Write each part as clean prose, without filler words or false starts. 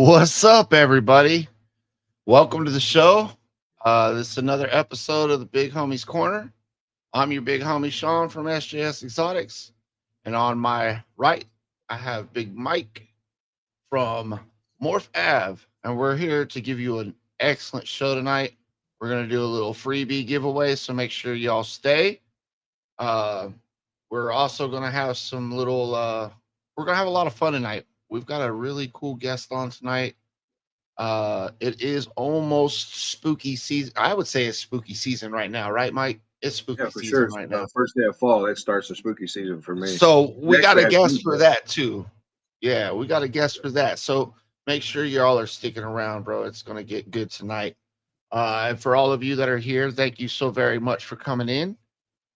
What's up, everybody? Welcome to the show. This is another episode of the Big Homies Corner. I'm your big homie Sean from SJS Exotics, and on my right, I have Big Mike from Morph Ave, and we're here to give you an excellent show tonight. We're gonna do a little freebie giveaway, so make sure y'all stay. Uh, we're also gonna have some little. We're gonna have a lot of fun tonight. We've got a really cool guest on tonight. It is almost spooky season. I would say it's spooky season right now, right, Mike? It's Yeah, spooky for sure. season right now. First day of fall, it starts the spooky season for me. So We we got actually a had guest news for though. that too. Yeah, we got a guest for that. So make sure y'all are sticking around, bro. It's gonna get good tonight. And for all of you that are here, thank you so very much for coming in.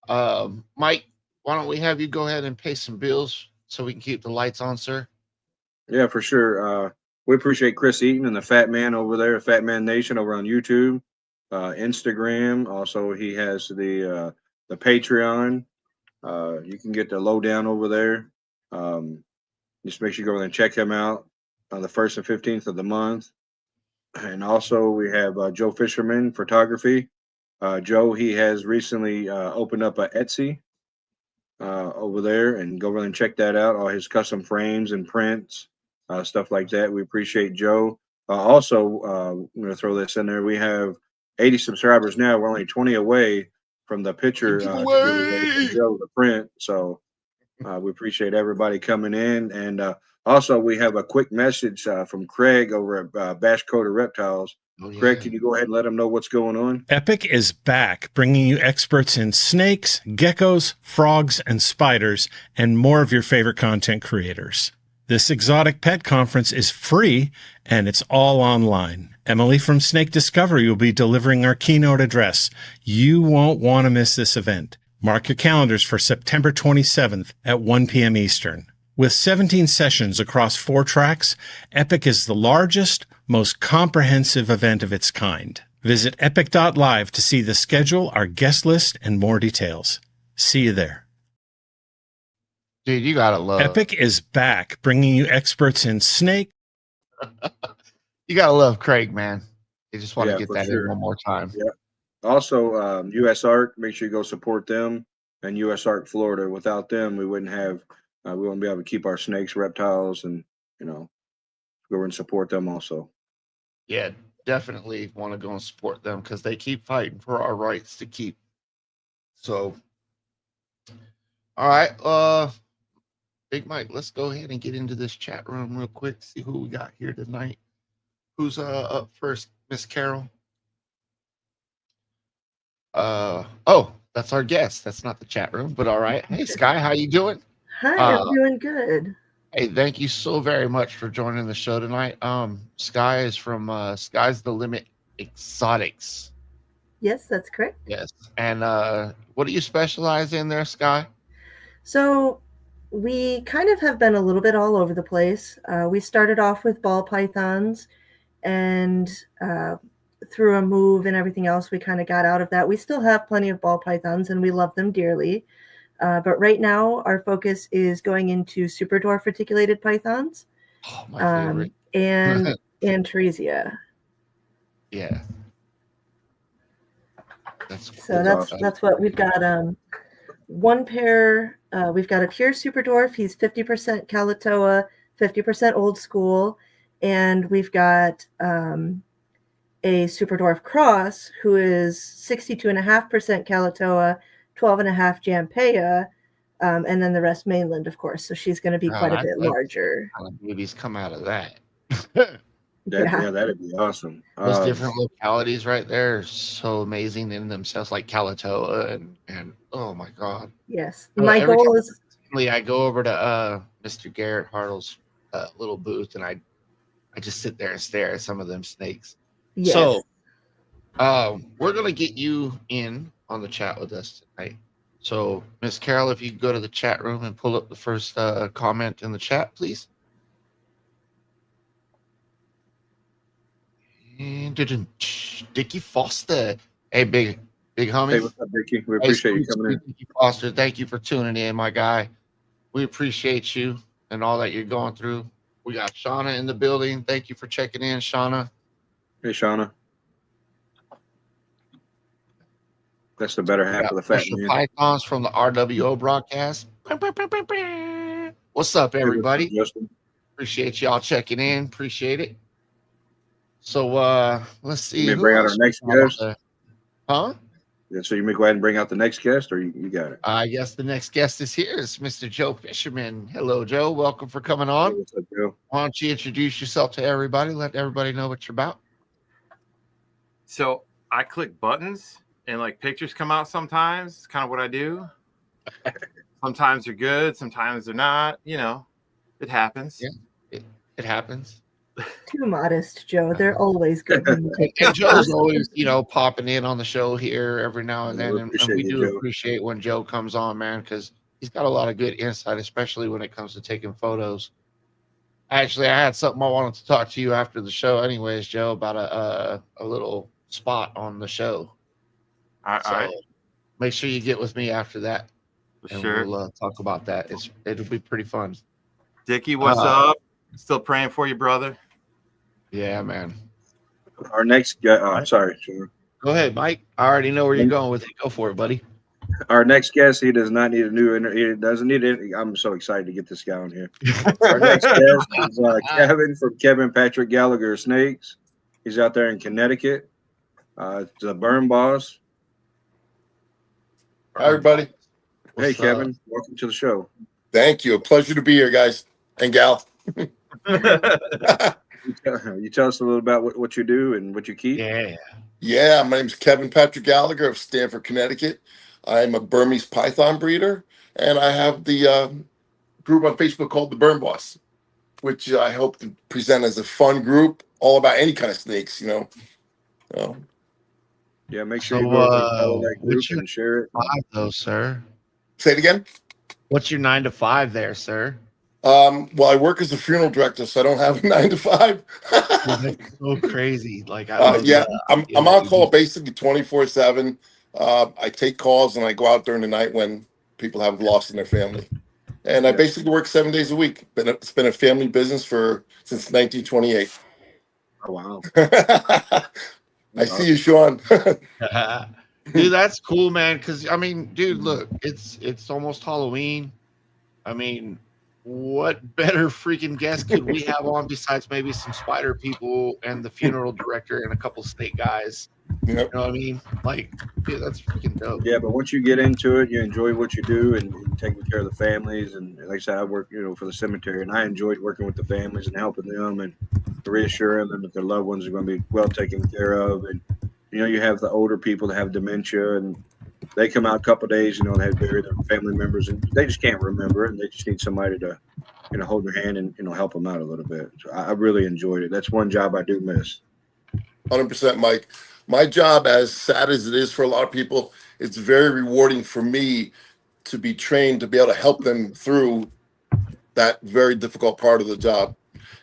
Mike, why don't we have you go ahead and pay some bills so we can keep the lights on, sir? Yeah, for sure. We appreciate Chris Eaton and the Fat Man over there, Fat Man Nation over on YouTube, Instagram. Also, he has the Patreon. You can get the lowdown over there. Um, just make sure you go and check him out on the 1st and 15th of the month. And also, we have Joe Fisherman Photography. Joe, he has recently opened up a Etsy over there, and go over and check that out. All his custom frames and prints, stuff like that. We appreciate Joe. Also, I'm going to throw this in there. We have 80 subscribers now. We're only 20 away from the The picture to be released from giveaway. Joe, the print. So we appreciate everybody coming in. And also, we have a quick message from Craig over at Bash Coda Reptiles. Oh Craig, yeah. can you go ahead and let them know what's going on? Epic is back, bringing you experts in snakes, geckos, frogs, and spiders, and more of your favorite content creators. This exotic pet conference is free, and it's all online. Emily from Snake Discovery will be delivering our keynote address. You won't want to miss this event. Mark your calendars for September 27th at 1 p.m. Eastern. With 17 sessions across 4 tracks, Epic is the largest, most comprehensive event of its kind. Visit epic.live to see the schedule, our guest list, and more details. See you there. Dude, you gotta love Epic is back, bringing you experts in snake. You gotta love Craig, man. I just want to Yeah, get for that in sure. one more time. Yeah. Also, US Art, make sure you go support them, and US Art Florida. Without them, we wouldn't be able to keep our snakes, reptiles, and you know, go and support them also. Yeah, definitely want to go and support them because they keep fighting for our rights to keep. So, all right, Big Mike, let's go ahead and get into this chat room real quick. See who we got here tonight. Who's up first, Miss Carol? Oh, that's our guest. That's not the chat room, but all right. Hey, Sky, how you doing? Hi, I'm Uh, doing good. Hey, thank you so very much for joining the show tonight. Sky is from Sky's the Limit Exotics. Yes, that's correct. Yes. And what do you specialize in there, Sky? So, we kind of have been a little bit all over the place. We started off with ball pythons, and through a move and everything else, we kind of got out of that. We still have plenty of ball pythons, and we love them dearly. But right now, our focus is going into super dwarf reticulated pythons Oh, my favorite. and Antresia. Yeah. That's So cool. that's what we've got. One pair. We've got a pure super dwarf. He's 50% Calatoa, 50% old school, and we've got a super dwarf cross who is 62.5% Calatoa, 12.5 Jampea, and then the rest mainland, of course. So she's going to be quite a bit larger. Kind of babies come out of that. Yeah. That'd be awesome. Those different localities right there are so amazing in themselves, like Kalatoa and oh my god. Yes. Every My goal is I go over to Mr. Garrett Hartle's little booth and I just sit there and stare at some of them snakes. yes. So we're gonna get you in on the chat with us tonight. So Miss Carol, if you could go to the chat room and pull up the first comment in the chat, please. And Dickie Foster. Hey, big homie. Hey, what's up, Dickie? We Hey, appreciate you sweet, coming in. sweet Dickie Foster. Thank you for tuning in, my guy. We appreciate you and all that you're going through. We got Shauna in the building. Thank you for checking in, Shauna. Hey, Shauna. That's the better We half got of the fat Mr. man. Pythons from the RWO broadcast. What's up, Hey, what's up, everybody? Justin? Appreciate y'all checking in. Appreciate it. So let's see You may who bring out our else we next got on guest. the- Huh? Yeah, so you may go ahead and bring out the next guest, or you got it. I guess the next guest is here. It's Mr. Joe Fisherman. Hello, Joe. Welcome for coming Hey, on. what's up, Joe? Why don't you introduce yourself to everybody? Let everybody know what you're about. So I click buttons and like pictures come out sometimes. It's kind of what I do. Sometimes they're good, sometimes they're not. You know, it happens. Yeah. It happens. Too modest, Joe. They're always good when you take And Joe's pictures. always, popping in on the show here every now and Yeah, then. we And appreciate we you, do Joe. appreciate when Joe comes on, man, because he's got a lot of good insight, especially when it comes to taking photos. Actually, I had something I wanted to talk to you after the show, anyways, Joe, about a little spot on the show. All So right, make sure you get with me after that, for and sure. we'll talk about that. It'll be pretty fun. Dickie, what's Uh, up? Still praying for you, brother. Yeah, man. Our next guest, sorry, Joe. Go ahead, Mike. I already know where you're going with it. Go for it, buddy. Our next guest, he does not need a new. He doesn't need it. I'm so excited to get this guy on here. Our next guest is Kevin from Kevin Patrick Gallagher Snakes. He's out there in Connecticut. The Burn Boss. Hi, everybody. Hey, What's Kevin. up? Welcome to the show. Thank you. A pleasure to be here, guys and gal. You tell us a little about what you do and what you keep. Yeah. Yeah, my name's Kevin Patrick Gallagher of Stamford, Connecticut. I'm a Burmese python breeder, and I have the group on Facebook called the Burn Boss, which I hope to present as a fun group, all about any kind of snakes, So, Yeah, make sure So, you go over and follow that group what's your and share it. 5 though, sir? say it again. What's your 9 to 5 there, sir? Well, I work as a funeral director, so I don't have a 9 to 5. Dude, that's so crazy. Like I love Yeah, the I'm idea on that you call do- basically 24/7. I take calls and I go out during the night when people have lost in their family. And I Yeah. basically work 7 days a week. It's been a family business since 1928. Oh, wow. I see you, Sean. Dude, that's cool, man. Because I mean, dude, look, it's almost Halloween. I mean, what better freaking guest could we have on besides maybe some spider people and the funeral director and a couple snake guys? Yep. You know what I mean? Like, dude, that's freaking dope. Yeah, but once you get into it, you enjoy what you do and taking care of the families. And like I said, I work, for the cemetery, and I enjoyed working with the families and helping them and reassuring them that their loved ones are going to be well taken care of. And you have the older people that have dementia, and they come out a couple of days, they have buried their family members, and they just can't remember, and they just need somebody to, hold their hand and help them out a little bit. So I really enjoyed it. That's one job I do miss. 100%, Mike. My job, as sad as it is for a lot of people, it's very rewarding for me to be trained to be able to help them through that very difficult part of the job.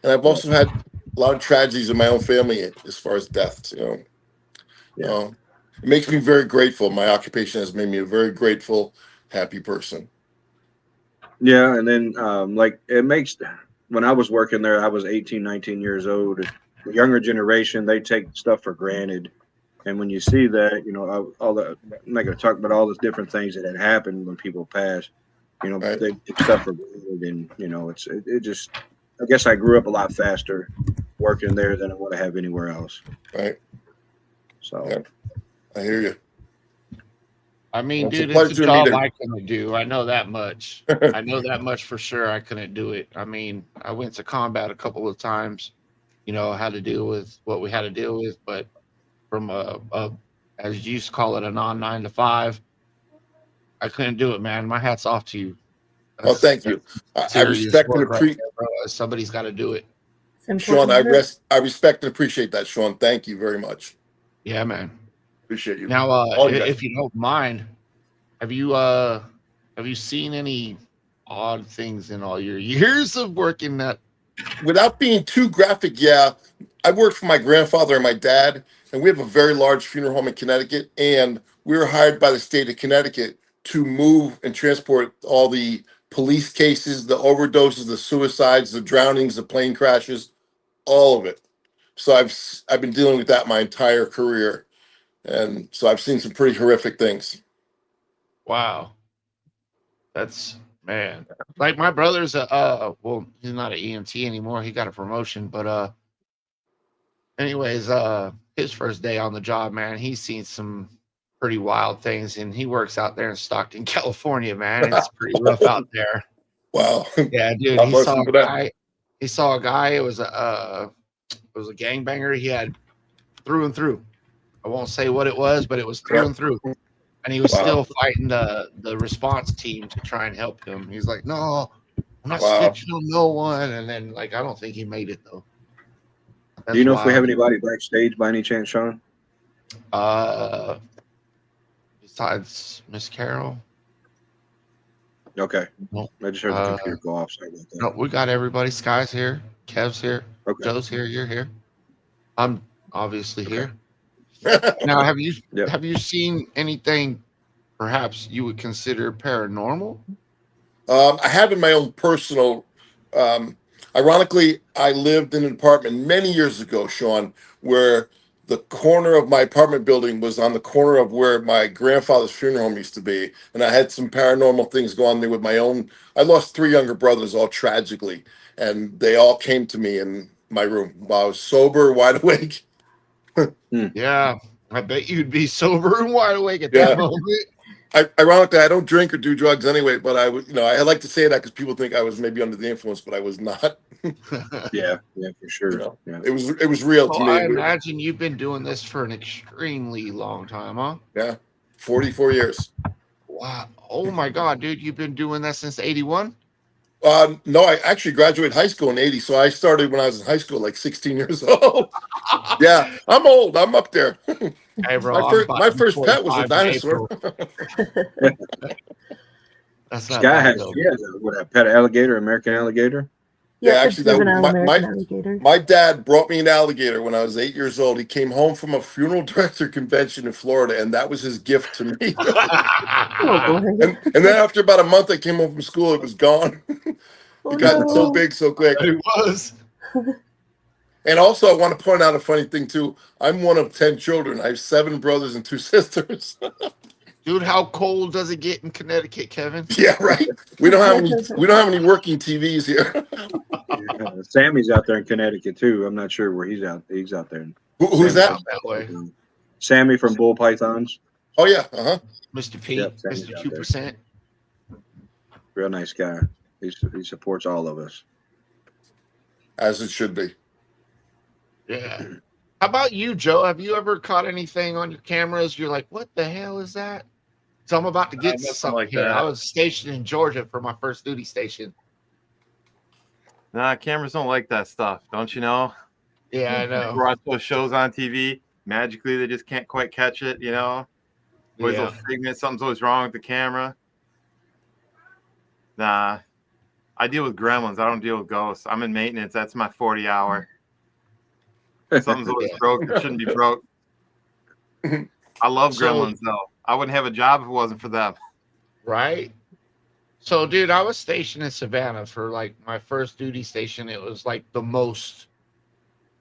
And I've also had a lot of tragedies in my own family as far as deaths. Yeah. It makes me very grateful. My occupation has made me a very grateful, happy person. Yeah, and then it makes, when I was working there, I was 18, 19 years old. The younger generation, they take stuff for granted. And when you see that, all the, I'm not going to talk about all the different things that had happened when people passed, Right. they take stuff for granted. And, it just, I guess I grew up a lot faster working there than I would have anywhere else. Right. So, Yeah. I hear you. I mean, Well, it's a dude, it's a pleasure to job meet her. I couldn't do. I know that much. I know that much for sure. I couldn't do it. I mean, I went to combat a couple of times, had to deal with what we had to deal with, but from a as you used to call it, a non 9 to 5, I couldn't do it, man. My hat's off to you. Oh, thank you. That's I serious respect and work right appreciate, there, bro. Somebody's got to do it. It's Sean. important. I respect and appreciate that, Sean. Thank you very much. Yeah, man. Appreciate you. Now, All you guys. if you don't mind, have you seen any odd things in all your years of working that? Without being too graphic, yeah, I worked for my grandfather and my dad, and we have a very large funeral home in Connecticut, and we were hired by the state of Connecticut to move and transport all the police cases, the overdoses, the suicides, the drownings, the plane crashes, all of it. So I've been dealing with that my entire career, and so I've seen some pretty horrific things. Wow. That's man. Like my brother's well, he's not an EMT anymore. He got a promotion, but anyways, his first day on the job, man, he's seen some pretty wild things, and he works out there in Stockton, California, man. It's pretty rough out there. Wow. Yeah, dude. God He bless saw him a for that. guy. He saw a guy. It was a gangbanger. He had through and through. I won't say what it was, but it was through and through. And he was Wow. still fighting the response team to try and help him. He's like, "No, I'm not Wow. snitching on no one." And then, like, I don't think he made it though. Do you know if we wild. have anybody backstage by any chance, Sean? Besides Miss Carol, Okay. no, I just heard the computer go off. Sorry about that. no, we got everybody. Sky's here, Kev's here, Okay. Joe's here, you're here. I'm obviously Okay. here. Now, have you Yep. have you seen anything perhaps you would consider paranormal? I have in my own personal. Ironically, I lived in an apartment many years ago, Sean, where the corner of my apartment building was on the corner of where my grandfather's funeral home used to be, and I had some paranormal things go on there with my own. I lost 3 younger brothers, all tragically, and they all came to me in my room while I was sober, wide awake. Yeah, I bet you'd be sober and wide awake at Yeah. that moment. Ironically, I don't drink or do drugs anyway, but I would, I like to say that because people think I was maybe under the influence, but I was not. Yeah, for sure. Yeah. It was real to Well, me. I imagine you've been doing this for an extremely long time, huh? Yeah, 44 years. Wow. Oh my God, dude, you've been doing that since 81? No, I actually graduated high school in 80, so I started when I was in high school, like 16 years old. Yeah, I'm old. I'm up there. Hey, bro, My first pet was a 45 in dinosaur. April. That's not Sky bad, has, though. she has a pet alligator, American alligator. Yeah, Yeah, actually, juvenile American alligator. my dad brought me an alligator when I was 8 years old. He came home from a funeral director convention in Florida, and that was his gift to me. Oh, boy. and then after about a month, I came home from school. It was gone. Oh, It got so no. big so quick. It was. And also, I want to point out a funny thing too. I'm one of 10 children. I have 7 brothers and 2 sisters. Dude, how cold does it get in Connecticut, Kevin? Yeah, right. We don't have any working TVs here. Sammy's out there in Connecticut too. I'm not sure where he's out. He's out there. Who's that? That way. Sammy from Bull Pythons. Oh yeah, Mr. P, Yep, Sammy's Mr. out 2%. Real nice guy. He supports all of us. as it should be. Yeah. How about you, Joe? Have you ever caught anything on your cameras? You're like, what the hell is that? So I'm about to get to Nothing something like here. that. I was stationed in Georgia for my first duty station. Nah, cameras don't like that stuff, don't you know? Yeah, I know. Watch those shows on TV. Magically, they just can't quite catch it. You know, always Yeah. a figment. Something's always wrong with the camera. Nah, I deal with gremlins. I don't deal with ghosts. I'm in maintenance. That's my 40 hour. Something's always Yeah. broke. It shouldn't be broke. I love So- gremlins though. I wouldn't have a job if it wasn't for them. Right? So, dude, I was stationed in Savannah for like my first duty station. It was like the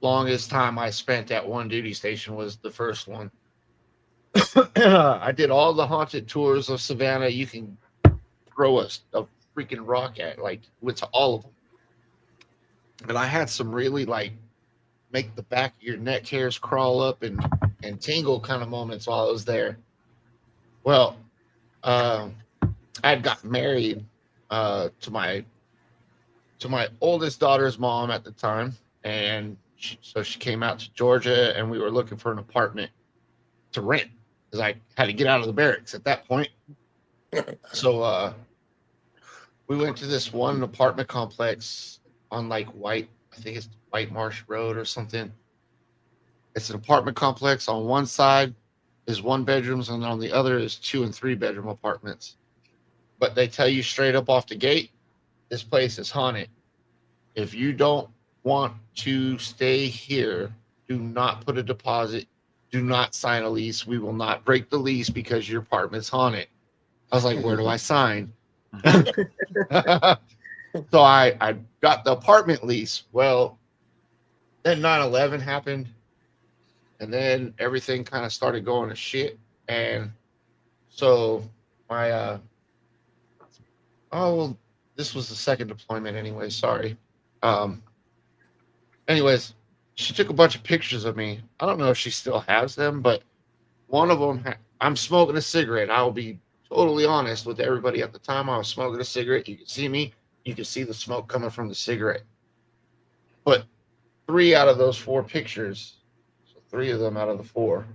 longest time I spent at one duty station was the first one. I did all the haunted tours of Savannah. You can throw a freaking rock at, like, with all of them. And I had some really like make the back of your neck hairs crawl up and tingle kind of moments while I was there. Well, I had got married to my oldest daughter's mom at the time, and so she came out to Georgia, and we were looking for an apartment to rent because I had to get out of the barracks at that point. So we went to this one apartment complex on like I think it's White Marsh Road or something. It's an apartment complex. On one side is 1 bedrooms, and on the other is 2 and 3 bedroom apartments. But they tell you straight up off the gate, this place is haunted. If you don't want to stay here, do not put a deposit. Do not sign a lease. We will not break the lease because your apartment's haunted. I was like, where do I sign? So I got the apartment lease. Well, then 9/11 happened, and then everything kind of started going to shit. And so my oh well, this was the second deployment anyway. Sorry. Um, anyways, she took a bunch of pictures of me. I don't know if she still has them, but one of them, I'm smoking a cigarette. I will be totally honest with everybody. At the time, I was smoking a cigarette. You could see me. You could see the smoke coming from the cigarette. But 3 out of those 4 pictures, so 3 of them out of the 4,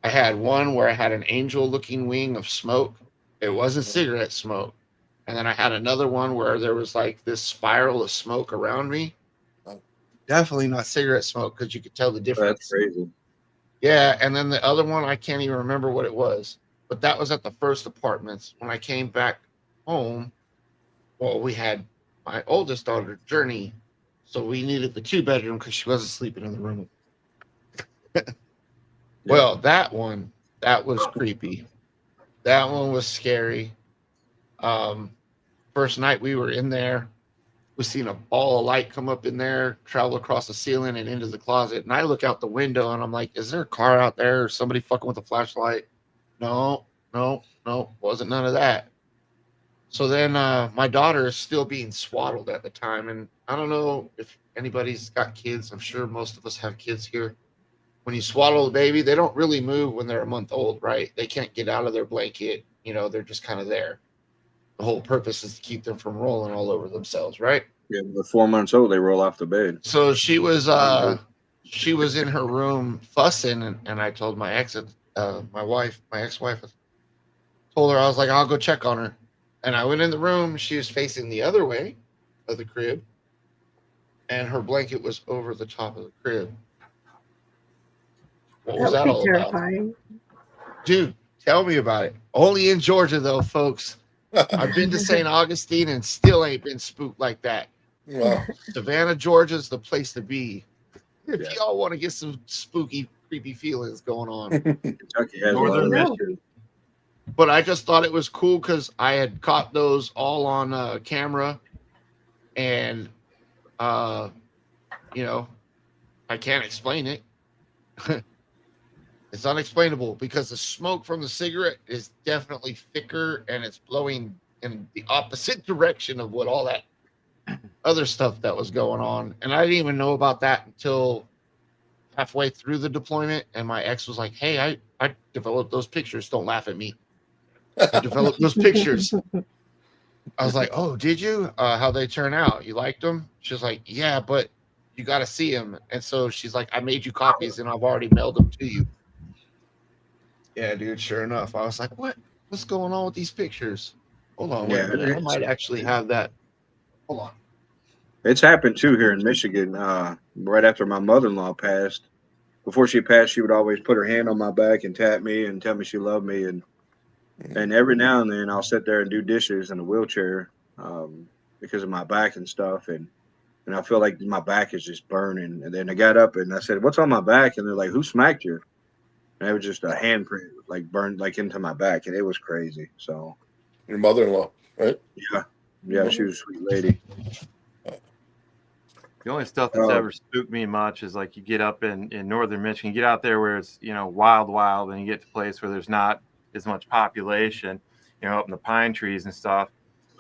I had one where I had an angel-looking wing of smoke. It wasn't cigarette smoke. And then I had another one where there was like this spiral of smoke around me. Definitely not cigarette smoke because you could tell the difference. That's crazy. Yeah, and then the other one, I can't even remember what it was, but that was at the first apartments. When I came back home, well, we had my oldest daughter, Journey, so we needed the 2 bedroom because she wasn't sleeping in the room. Well, that one, that was creepy. That one was scary. Um, First night we were in there, we seen a ball of light come up in there, travel across the ceiling and into the closet. And I look out the window and I'm like, is there a car out there or somebody fucking with a flashlight? No, no, no, wasn't none of that. So then my daughter is still being swaddled at the time. And I don't know if anybody's got kids. I'm sure most of us have kids here. When you swaddle a baby, they don't really move when they're a month old, right? They can't get out of their blanket. You know, they're just kind of there. The whole purpose is to keep them from rolling all over themselves, right? Yeah, the 4 months old, they roll off the bed. So she was in her room fussing, and I told my my ex-wife, told her, I was like, I'll go check on her. And I went in the room. She was facing the other way of the crib, and her blanket was over the top of the crib. What was That that would be all about? terrifying. Dude, tell me about it. Only in Georgia, though, folks. I've been to St. Augustine and still ain't been spooked like that. Wow. Savannah, Georgia's the place to be if Yeah. y'all want to get some spooky, creepy feelings going on. Kentucky has a lot Northern of No. mystery. But I just thought it was cool because I had caught those all on camera, and you know, I can't explain it. It's unexplainable because the smoke from the cigarette is definitely thicker and it's blowing in the opposite direction of what all that other stuff that was going on. And I didn't even know about that until halfway through the deployment. And my ex was like, hey, I developed those pictures. Don't laugh at me. I developed those pictures. I was like, oh, did you? How'd they turn out? You liked them? She was like, yeah, but you got to see them. And so she's like, I made you copies and I've already mailed them to you. Yeah, dude, sure enough. I was like, what's going on with these pictures? Hold on, wait a minute. I might actually have that. Hold on. It's happened too here in Michigan. Right after my mother-in-law passed, before she passed, she would always put her hand on my back and tap me and tell me she loved me. And every now and then I'll sit there and do dishes in a wheelchair because of my back and stuff. And I feel like my back is just burning. And then I got up and I said, what's on my back? And they're like, who smacked you? And it was just a handprint, like burned like into my back. And it was crazy. So Your mother-in-law, right? yeah, she was a sweet lady. The only stuff that's ever spooked me much is like you get up in northern Michigan, you get out there where it's, you know, wild, and you get to a place where there's not as much population, you know, up in the pine trees and stuff.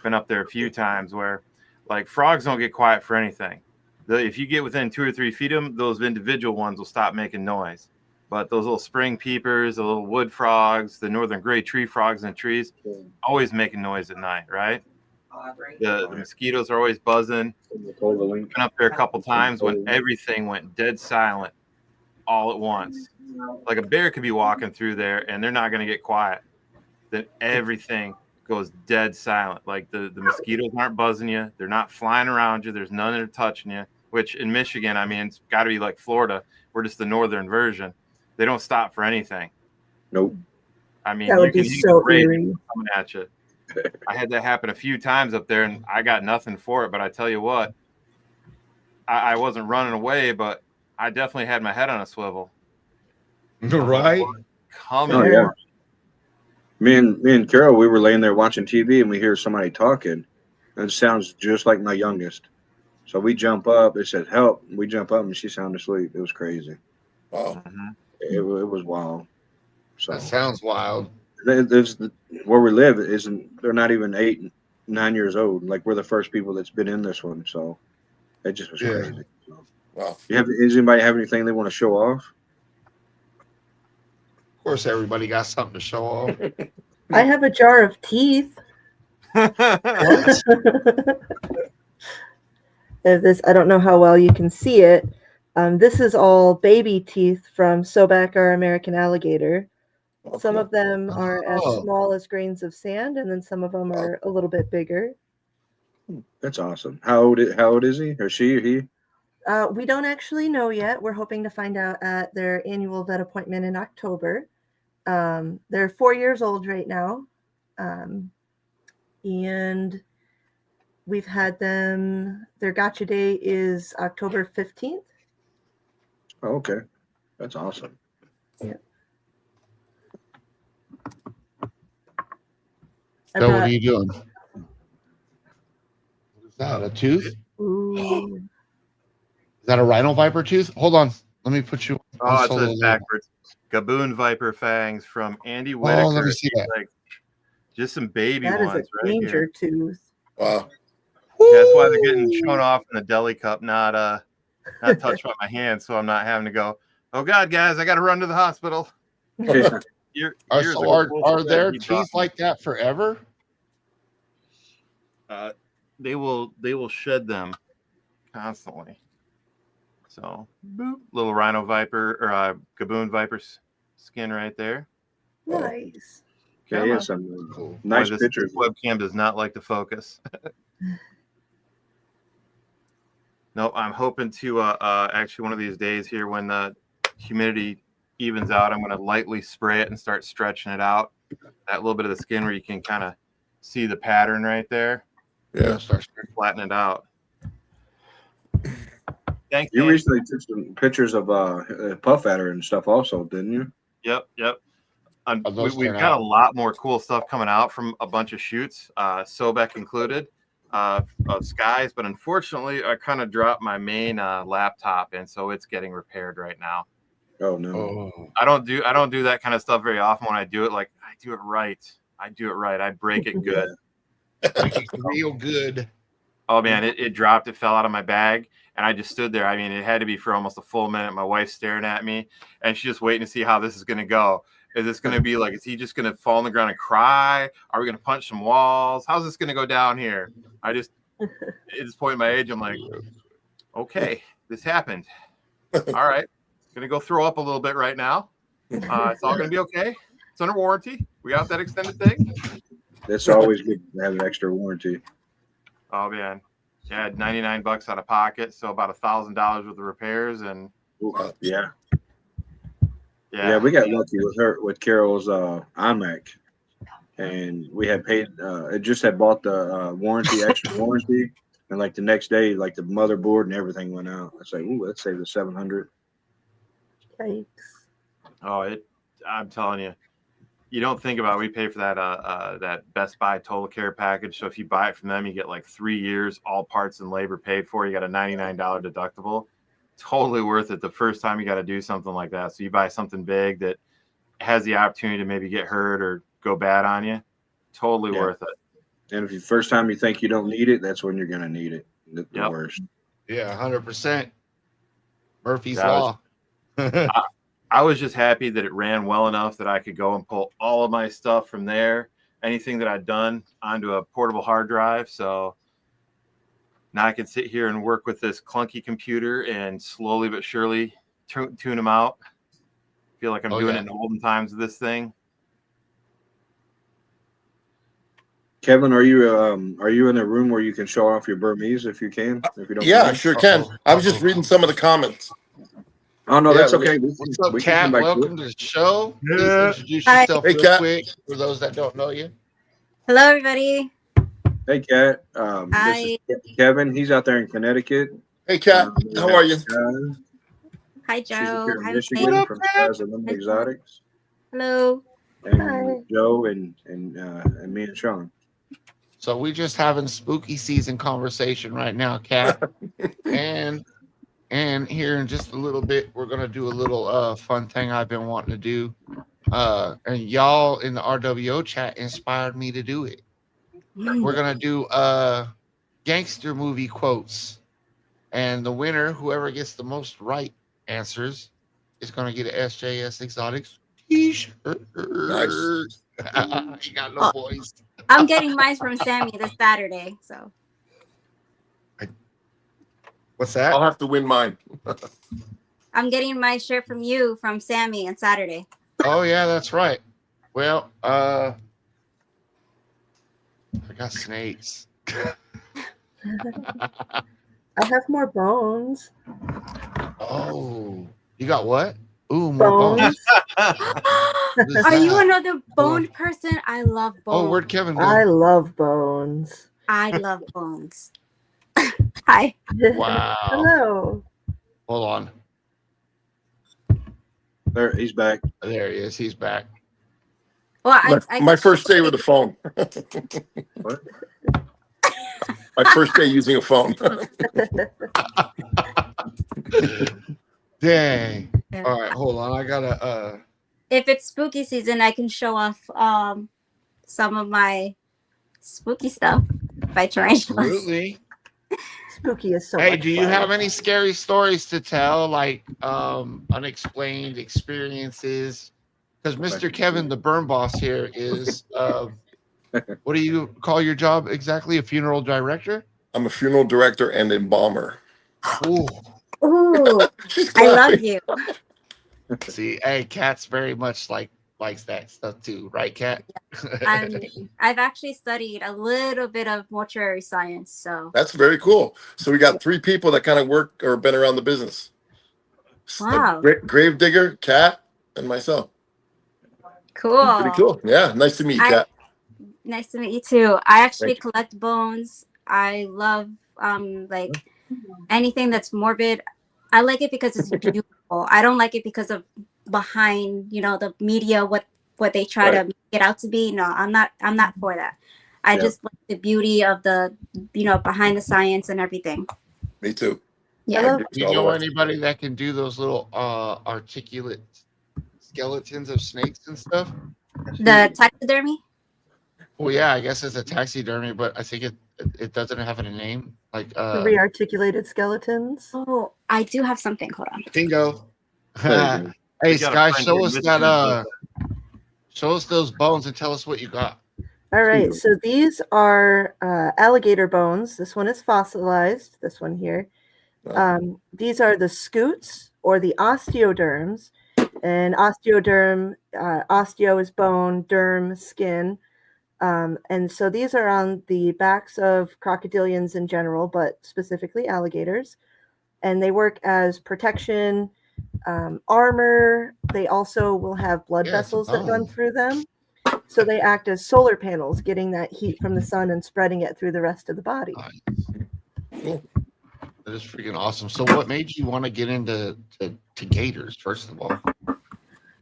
Been up there a few times where like frogs don't get quiet for anything. If you get within 2 or 3 feet of them, those individual ones will stop making noise. But those little spring peepers, the little wood frogs, the northern gray tree frogs in the trees, always making noise at night, right? The mosquitoes are always buzzing. Been up there a couple times when everything went dead silent all at once. Like a bear could be walking through there and they're not going to get quiet. Then everything goes dead silent. Like the mosquitoes aren't buzzing you. They're not flying around you. There's none that are touching you, which in Michigan, I mean, it's got to be like Florida. We're just the northern version. They don't stop for anything. Nope. I mean, That you would can be hear so the radio eerie. coming at you. I had that happen a few times up there, and I got nothing for it. But I tell you what, I wasn't running away, but I definitely had my head on a swivel. Right? Coming. Oh, yeah. Me and Carol, we were laying there watching TV, and we hear somebody talking, and it sounds just like my youngest. So we jump up. It said help. We jump up, and she sound asleep. It was crazy. Wow. It was wild. So That sounds wild. where we live isn't. They're not even 8 and 9 years old. Like we're the first people that's been in this one. So it just was Yeah. crazy. So, Wow. does anybody have anything they want to show off? Of course, everybody got something to show off. I have a jar of teeth. What? This, I don't know how well you can see it. This is all baby teeth from Sobek, our American alligator. Oh, Some cool. of them are as Oh. small as grains of sand, and then some of them are a little bit bigger. That's awesome. How old is he or she or he? We don't actually know yet. We're hoping to find out at their annual vet appointment in October. They're 4 years old right now. And we've had them, their gotcha day is October 15th. Oh, okay. That's awesome. Yeah. So what are you doing? What is that? A tooth? Ooh. Is that a rhino viper tooth? Hold on. Let me put you on Oh, it solo says there. backwards. Gaboon viper fangs from Andy Oh, Whitaker. let me see that. Like, just some baby That is ones a right danger here. tooth. Wow. That's why they're getting shown off in the deli cup, not touched by my hand, so I'm not having to go, oh God, guys, I got to run to the hospital. Are there teeth like that forever? They will shed them constantly. So, boop, little rhino viper or gaboon viper's skin right there. Nice. Yeah, yeah, some nice pictures. This webcam does not like to focus. No, I'm hoping to actually one of these days here when the humidity evens out, I'm going to lightly spray it and start stretching it out. That little bit of the skin where you can kind of see the pattern right there. Yeah. Start flatten it out. Thanks. You recently took some pictures of puff adder and stuff also, didn't you? Yep. We've got out? a lot more cool stuff coming out from a bunch of shoots, Sobek included, of skies. But unfortunately, I kind of dropped my main laptop, and so it's getting repaired right now. Oh no! Oh. I don't do that kind of stuff very often. When I do it, like I do it right. I break it good. Real good. Oh man, it dropped. It fell out of my bag, and I just stood there. I mean, it had to be for almost a full minute. My wife's staring at me, and she's just waiting to see how this is going to go. Is this going to be like, is he just going to fall on the ground and cry? Are we going to punch some walls? How's this going to go down here? At this point in my age, I'm like, okay, this happened. All right. Going to go throw up a little bit right now. It's all going to be okay. It's under warranty. We got that extended thing. That's always good to have an extra warranty. Oh man, yeah, I had $99 out of pocket, so about $1,000 worth of repairs, and yeah, we got lucky with Carol's iMac, and we had paid. It just had bought the extra warranty, and like the next day, like the motherboard and everything went out. I was like, ooh, let's save the $700. Yikes. Oh, I'm telling you. You don't think about it. We pay for that Best Buy Total Care package. So if you buy it from them, you get like 3 years, all parts and labor paid for. You got a $99 deductible. Totally worth it the first time you got to do something like that. So you buy something big that has the opportunity to maybe get hurt or go bad on you. Totally worth it. And if the first time you think you don't need it, that's when you're going to need it. The worst. Yeah, 100%. Murphy's Law. I was just happy that it ran well enough that I could go and pull all of my stuff from there, anything that I'd done, onto a portable hard drive. So now I can sit here and work with this clunky computer and slowly but surely tune them out. Feel like I'm doing it in the olden times of this thing. Kevin, are you in a room where you can show off your Burmese if you can? If you don't Yeah, I mind? sure can. I was just reading some of the comments. Oh no, that's okay. What's up, Kat? Welcome to the show. Please introduce Hi. yourself Hey, real Kat. quick for those that don't know you. Hello, everybody. Hey, Kat. Hi. This is Kevin. He's out there in Connecticut. Hey, Kat. How are you? Hi, She's Joe. here in Hi, Michigan Michigan. from Skies and Limit Exotics. Hello. and Hi. Joe and me and Sean. So we just having spooky season conversation right now, Kat. and here in just a little bit, we're gonna do a little fun thing I've been wanting to do. And y'all in the RWO chat inspired me to do it. We're gonna do gangster movie quotes. And the winner, whoever gets the most right answers, is gonna get an SJS Exotics t-shirt. Nice. You got no Oh. voice. I'm getting mine from Sammy this Saturday. So What's that? I'll have to win mine. I'm getting my shirt from you from Sammy on Saturday. Oh yeah, that's right. Well, I got snakes. I have more bones. Oh, you got what? Ooh, more bones. Bones. Are you that? another boned person? I love bones. Oh, where'd Kevin go? I love bones. I love bones. Hi. Wow. Hello. Hold on. There, he's back. There he is. He's back. Well, My first day with a phone. What? My first day using a phone. Dang. Yeah. All right, hold on. I gotta. If it's spooky season, I can show off some of my spooky stuff by tarantulas. Absolutely. Spooky is so Hey, much do you fun. have any scary stories to tell, like unexplained experiences? Because Mr. Kevin, the burn boss here, is what do you call your job exactly? A funeral director? I'm a funeral director and embalmer. Ooh. Ooh, She's I love clapping. you. See, hey, Kat's very much likes that stuff too, right, Kat? I've actually studied a little bit of mortuary science, so That's very cool. So we got 3 people that kind of work or been around the business. wow, Grave digger, Kat, and myself. cool. Pretty cool. Yeah, nice to meet you, Kat. Nice to meet you too. I actually Thank you. collect bones. I love like anything that's morbid. I like it because it's beautiful. I don't like it because of behind, the media, what they try to make it out to be. No, I'm not for that. I just like the beauty of the, behind the science and everything. Me too. Yeah. Do you know anybody that can do those little articulate skeletons of snakes and stuff? The taxidermy? Well, yeah, I guess it's a taxidermy, but I think it doesn't have a name. Like The rearticulated skeletons. Oh, I do have something. Hold on. bingo. There you go. Hey, We got a Sky, friend show here, us Mr. that. Show us those bones and tell us what you got. All right, so these are alligator bones. This one is fossilized, this one here. These are the scutes or the osteoderms. And osteoderm, osteo is bone, derm, skin. And so these are on the backs of crocodilians in general, but specifically alligators. And they work as protection, armor. They also will have blood vessels that run through them. So they act as solar panels, getting that heat from the sun and spreading it through the rest of the body. Cool. That is freaking awesome. So what made you want to get into to gators, first of all?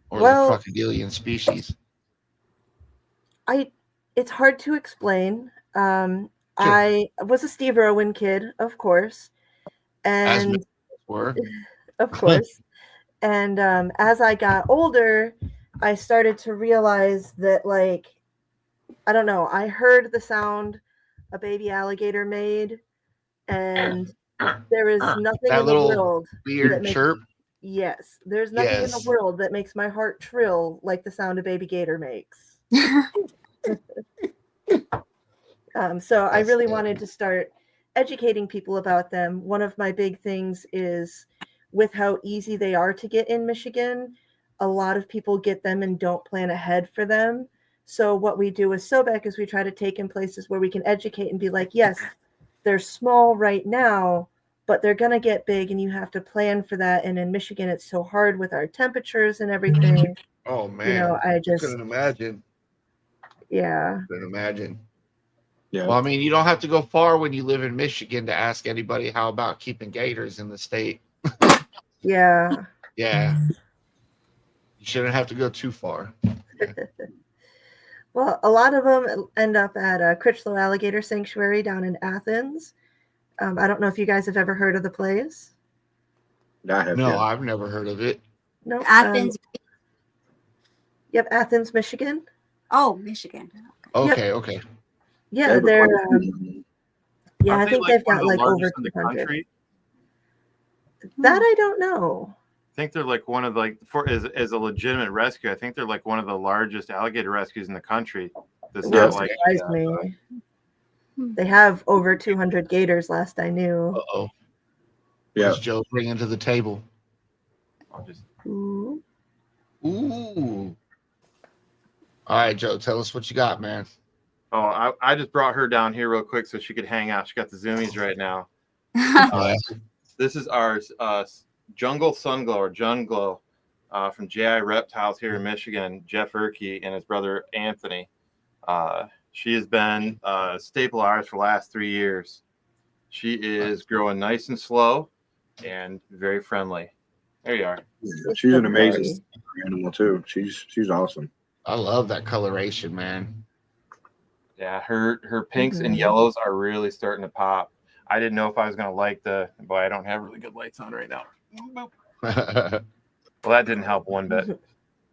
Or Well, the crocodilian species? It's hard to explain. I was a Steve Irwin kid, of course. As And many were. of course. And as I got older, I started to realize that, like, I don't know, I heard the sound a baby alligator made, and there is nothing That in the little world weird that makes, chirp. yes, there's nothing in the Yes. world that makes my heart trill like the sound a baby gator makes. So I really wanted to start educating people about them. One of my big things is with how easy they are to get in Michigan, a lot of people get them and don't plan ahead for them. So what we do with Sobek is we try to take in places where we can educate and be like, yes, they're small right now, but they're going to get big and you have to plan for that. And in Michigan, it's so hard with our temperatures and everything. Oh, man. I just couldn't imagine. Yeah. Couldn't imagine. Yeah. Well, I mean, you don't have to go far when you live in Michigan to ask anybody how about keeping gators in the state. Yeah. Yeah. You shouldn't have to go too far. Well, a lot of them end up at Critchlow Alligator Sanctuary down in Athens. I don't know if you guys have ever heard of the place. I have. No, Yeah. I've never heard of it. No. Athens. Yep, Athens, Michigan. Oh, Michigan. Okay, okay. Yeah, They they're. have quite a few. Yeah, Aren't I they, think like, they've one got of the like over largest in the 200. country? That I don't know. I think they're like one of the, like, as a legitimate rescue. I think they're like one of the largest alligator rescues in the country. That's It not wouldn't like surprise me. They have over 200 gators, last I knew. Uh-oh. Yeah. What's Joe bringing to the table? I'll just Ooh. Ooh. All right, Joe, tell us what you got, man. Oh, I just brought her down here real quick so she could hang out. She got the zoomies right now. Yeah. This is our jungle sun glow or Jun Glow from JI Reptiles here in Michigan. Jeff Erkey and his brother Anthony. She has been a staple of ours for the last 3 years. She is growing nice and slow and very friendly. There you are. Yeah, she's an amazing animal too. She's awesome. I love that coloration, man. Yeah, her pinks and yellows are really starting to pop. I didn't know if I was going to like but I don't have really good lights on right now. Boop. Well, that didn't help one bit.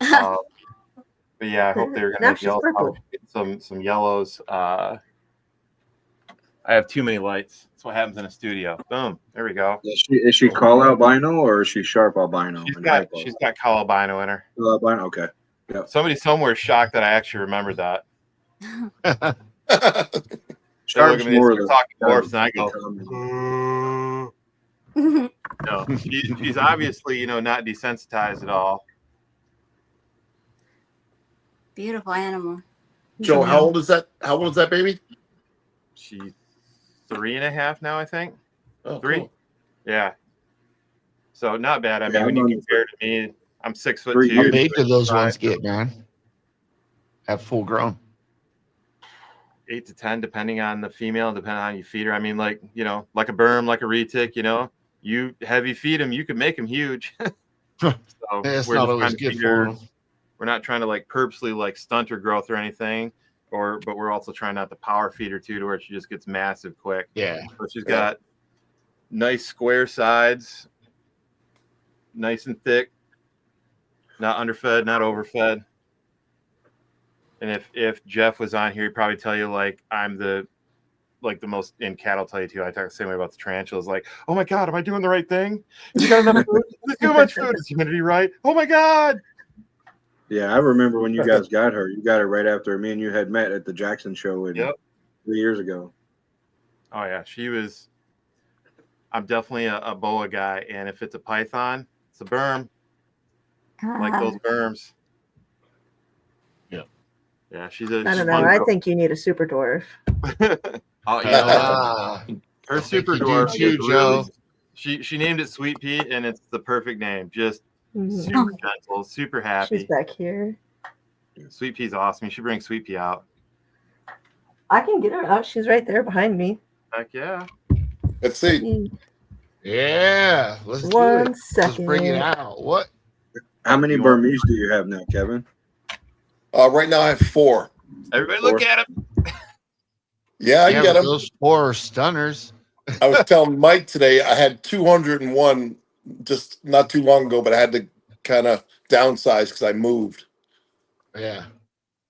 But yeah, I hope they're going to make yellows. Some yellows. I have too many lights. That's what happens in a studio. Boom. There we go. Is she call albino or is she sharp albino? She's got call albino in her. Albino. Okay. Yep. Somebody somewhere is shocked that I actually remembered that. Sharp's more of talking dwarfs, and I go. No, she's obviously not desensitized at all. Beautiful animal. Joe, how old is that? How old is that baby? She's 3.5 now, I think. Oh, 3. cool. Yeah. So not bad. I mean, Yeah, when you compare to me, I'm 6'2". How big do those ones get, man? At full grown? 8 to 10, depending on the female, depending on how you feed her. I mean, like a berm, like a retic. You heavy feed them, you can make them huge. So It's not always good for them. We're not trying to like purposely like stunt her growth or anything, but we're also trying not to power feed her too, to where she just gets massive quick. Yeah. So she's got nice square sides, nice and thick, not underfed, not overfed. And if Jeff was on here, he'd probably tell you like I'm the most in cattle. Tell you too. I talk the same way about the tarantulas. Like, oh my god, am I doing the right thing? You got enough food? There's too much food. Is humidity right? Oh my god. Yeah, I remember when you guys got her. You got her right after me and you had met at the Jackson show 3 years ago. Oh yeah, she was. I'm definitely a boa guy, and if it's a python, it's a berm. Like those berms. Yeah, she's a. I don't know. I think you need a super dwarf. Oh, her super dwarf too, Joe. She named it Sweet Pea, and it's the perfect name. Just super gentle, super happy. She's back here. Sweet Pea's awesome. You should bring Sweet Pea out. I can get her out. She's right there behind me. Heck yeah. Let's see. Yeah. Let's do it. One second. Let's bring it out. What? How many Burmese do you have now, Kevin? Right now I have 4. Everybody look at him. Yeah, I Yeah, get but them. those 4 are stunners. I was telling Mike today I had 201 just not too long ago, but I had to kind of downsize because I moved. Yeah.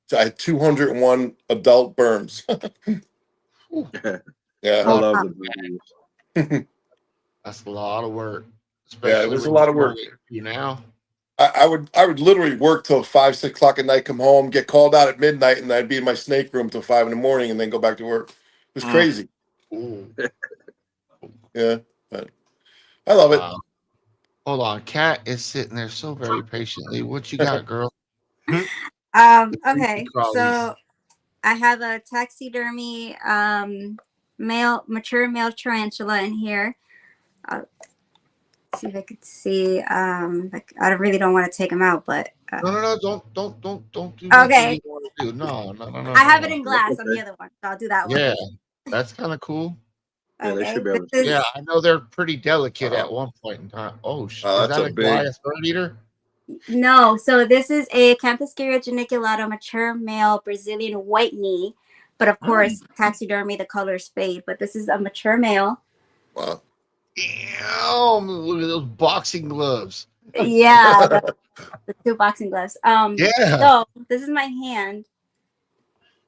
So I had 201 adult berms. I Yeah. love the Burmese. That's a lot of work. Yeah, it was a lot of work. You know? I would literally work till 5, 6 o'clock at night, come home, get called out at midnight, and I'd be in my snake room till 5 in the morning and then go back to work. It was crazy. Ooh. Yeah, but I love it. Wow. Hold on. Kat is sitting there so very patiently. What you got, girl? Okay, so I have a taxidermy mature male tarantula in here. See if I could see. I really don't want to take him out, but No, don't do. Okay. You want to do. No. I have it in glass on the other one, so I'll do that one. Yeah, that's kind of cool. Yeah, they should be able to. This is- Yeah, I know they're pretty delicate at one point in time. Oh, is that's that a a big- Goliath bird eater? No, so this is a Campescaria geniculata mature male Brazilian white knee. But of course, taxidermy, the colors fade. But this is a mature male. Wow. Damn, look at those boxing gloves. Yeah, the 2 boxing gloves. Yeah. So this is my hand,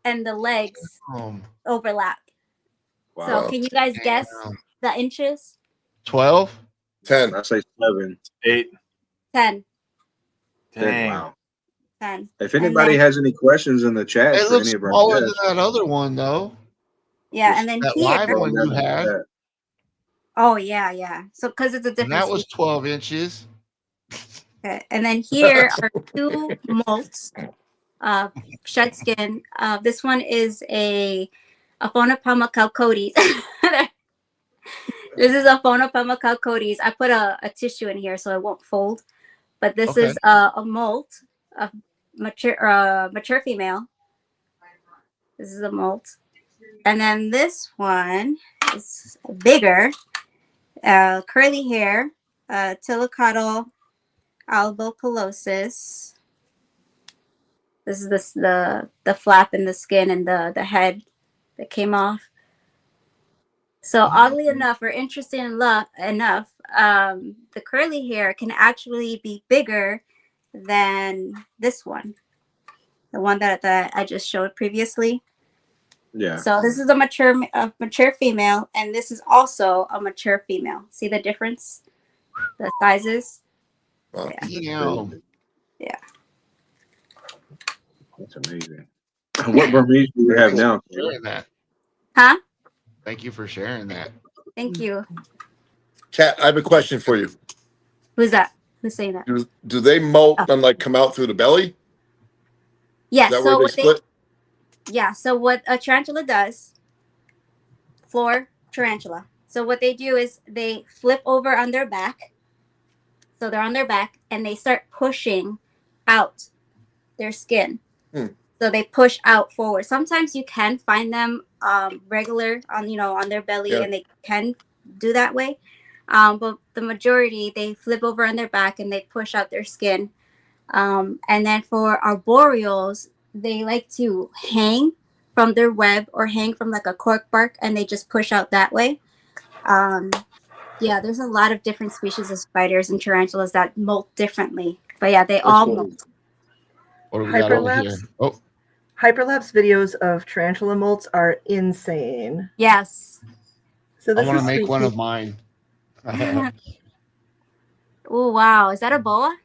and the legs overlap. Wow. So can you guys guess the inches? 12? 10. I say 7. 8. 10. 10. Wow. 10. If anybody has any questions in the chat It for looks any of our smaller than guests, that other one, though. Yeah, and then That here. live one you had. Oh, yeah. So because it's a different And that was species. 12 inches. Okay. And then here are 2 molts, shed skin. This one is a Phonopelma calcodes. This is a Phonopelma calcodes. I put a tissue in here so it won't fold. But this is a molt of mature female. This is a molt. And then this one is bigger, curly hair, Tilicaudal albopolosis. This is the flap in the skin and the head that came off. So oddly enough, or interesting enough, the curly hair can actually be bigger than this one, the one that I just showed previously. yeah. So this is a mature female, and this is also a mature female. See the difference? The sizes? Wow. Yeah. That's amazing. What Burmese do you have now? Huh? Thank you for sharing that. Thank you. Kat, I have a question for you. Who's that? Who's saying that? Do they molt and like come out through the belly? Yeah. Is that So where they split? Yeah. So what a tarantula does, floor tarantula. So what they do is they flip over on their back. So they're on their back and they start pushing out their skin. So they push out forward. Sometimes you can find them regular on their belly, and they can do that way. But the majority, they flip over on their back and they push out their skin. And then for arboreals, they like to hang from their web or hang from like a cork bark, and they just push out that way. Yeah, there's a lot of different species of spiders and tarantulas that molt differently. But yeah, they all molt. What do we got over here? Oh, Hyperlapse videos of tarantula molts are insane. Yes. So this I want is to make sweet. one of mine. Oh, wow. Is that a boa?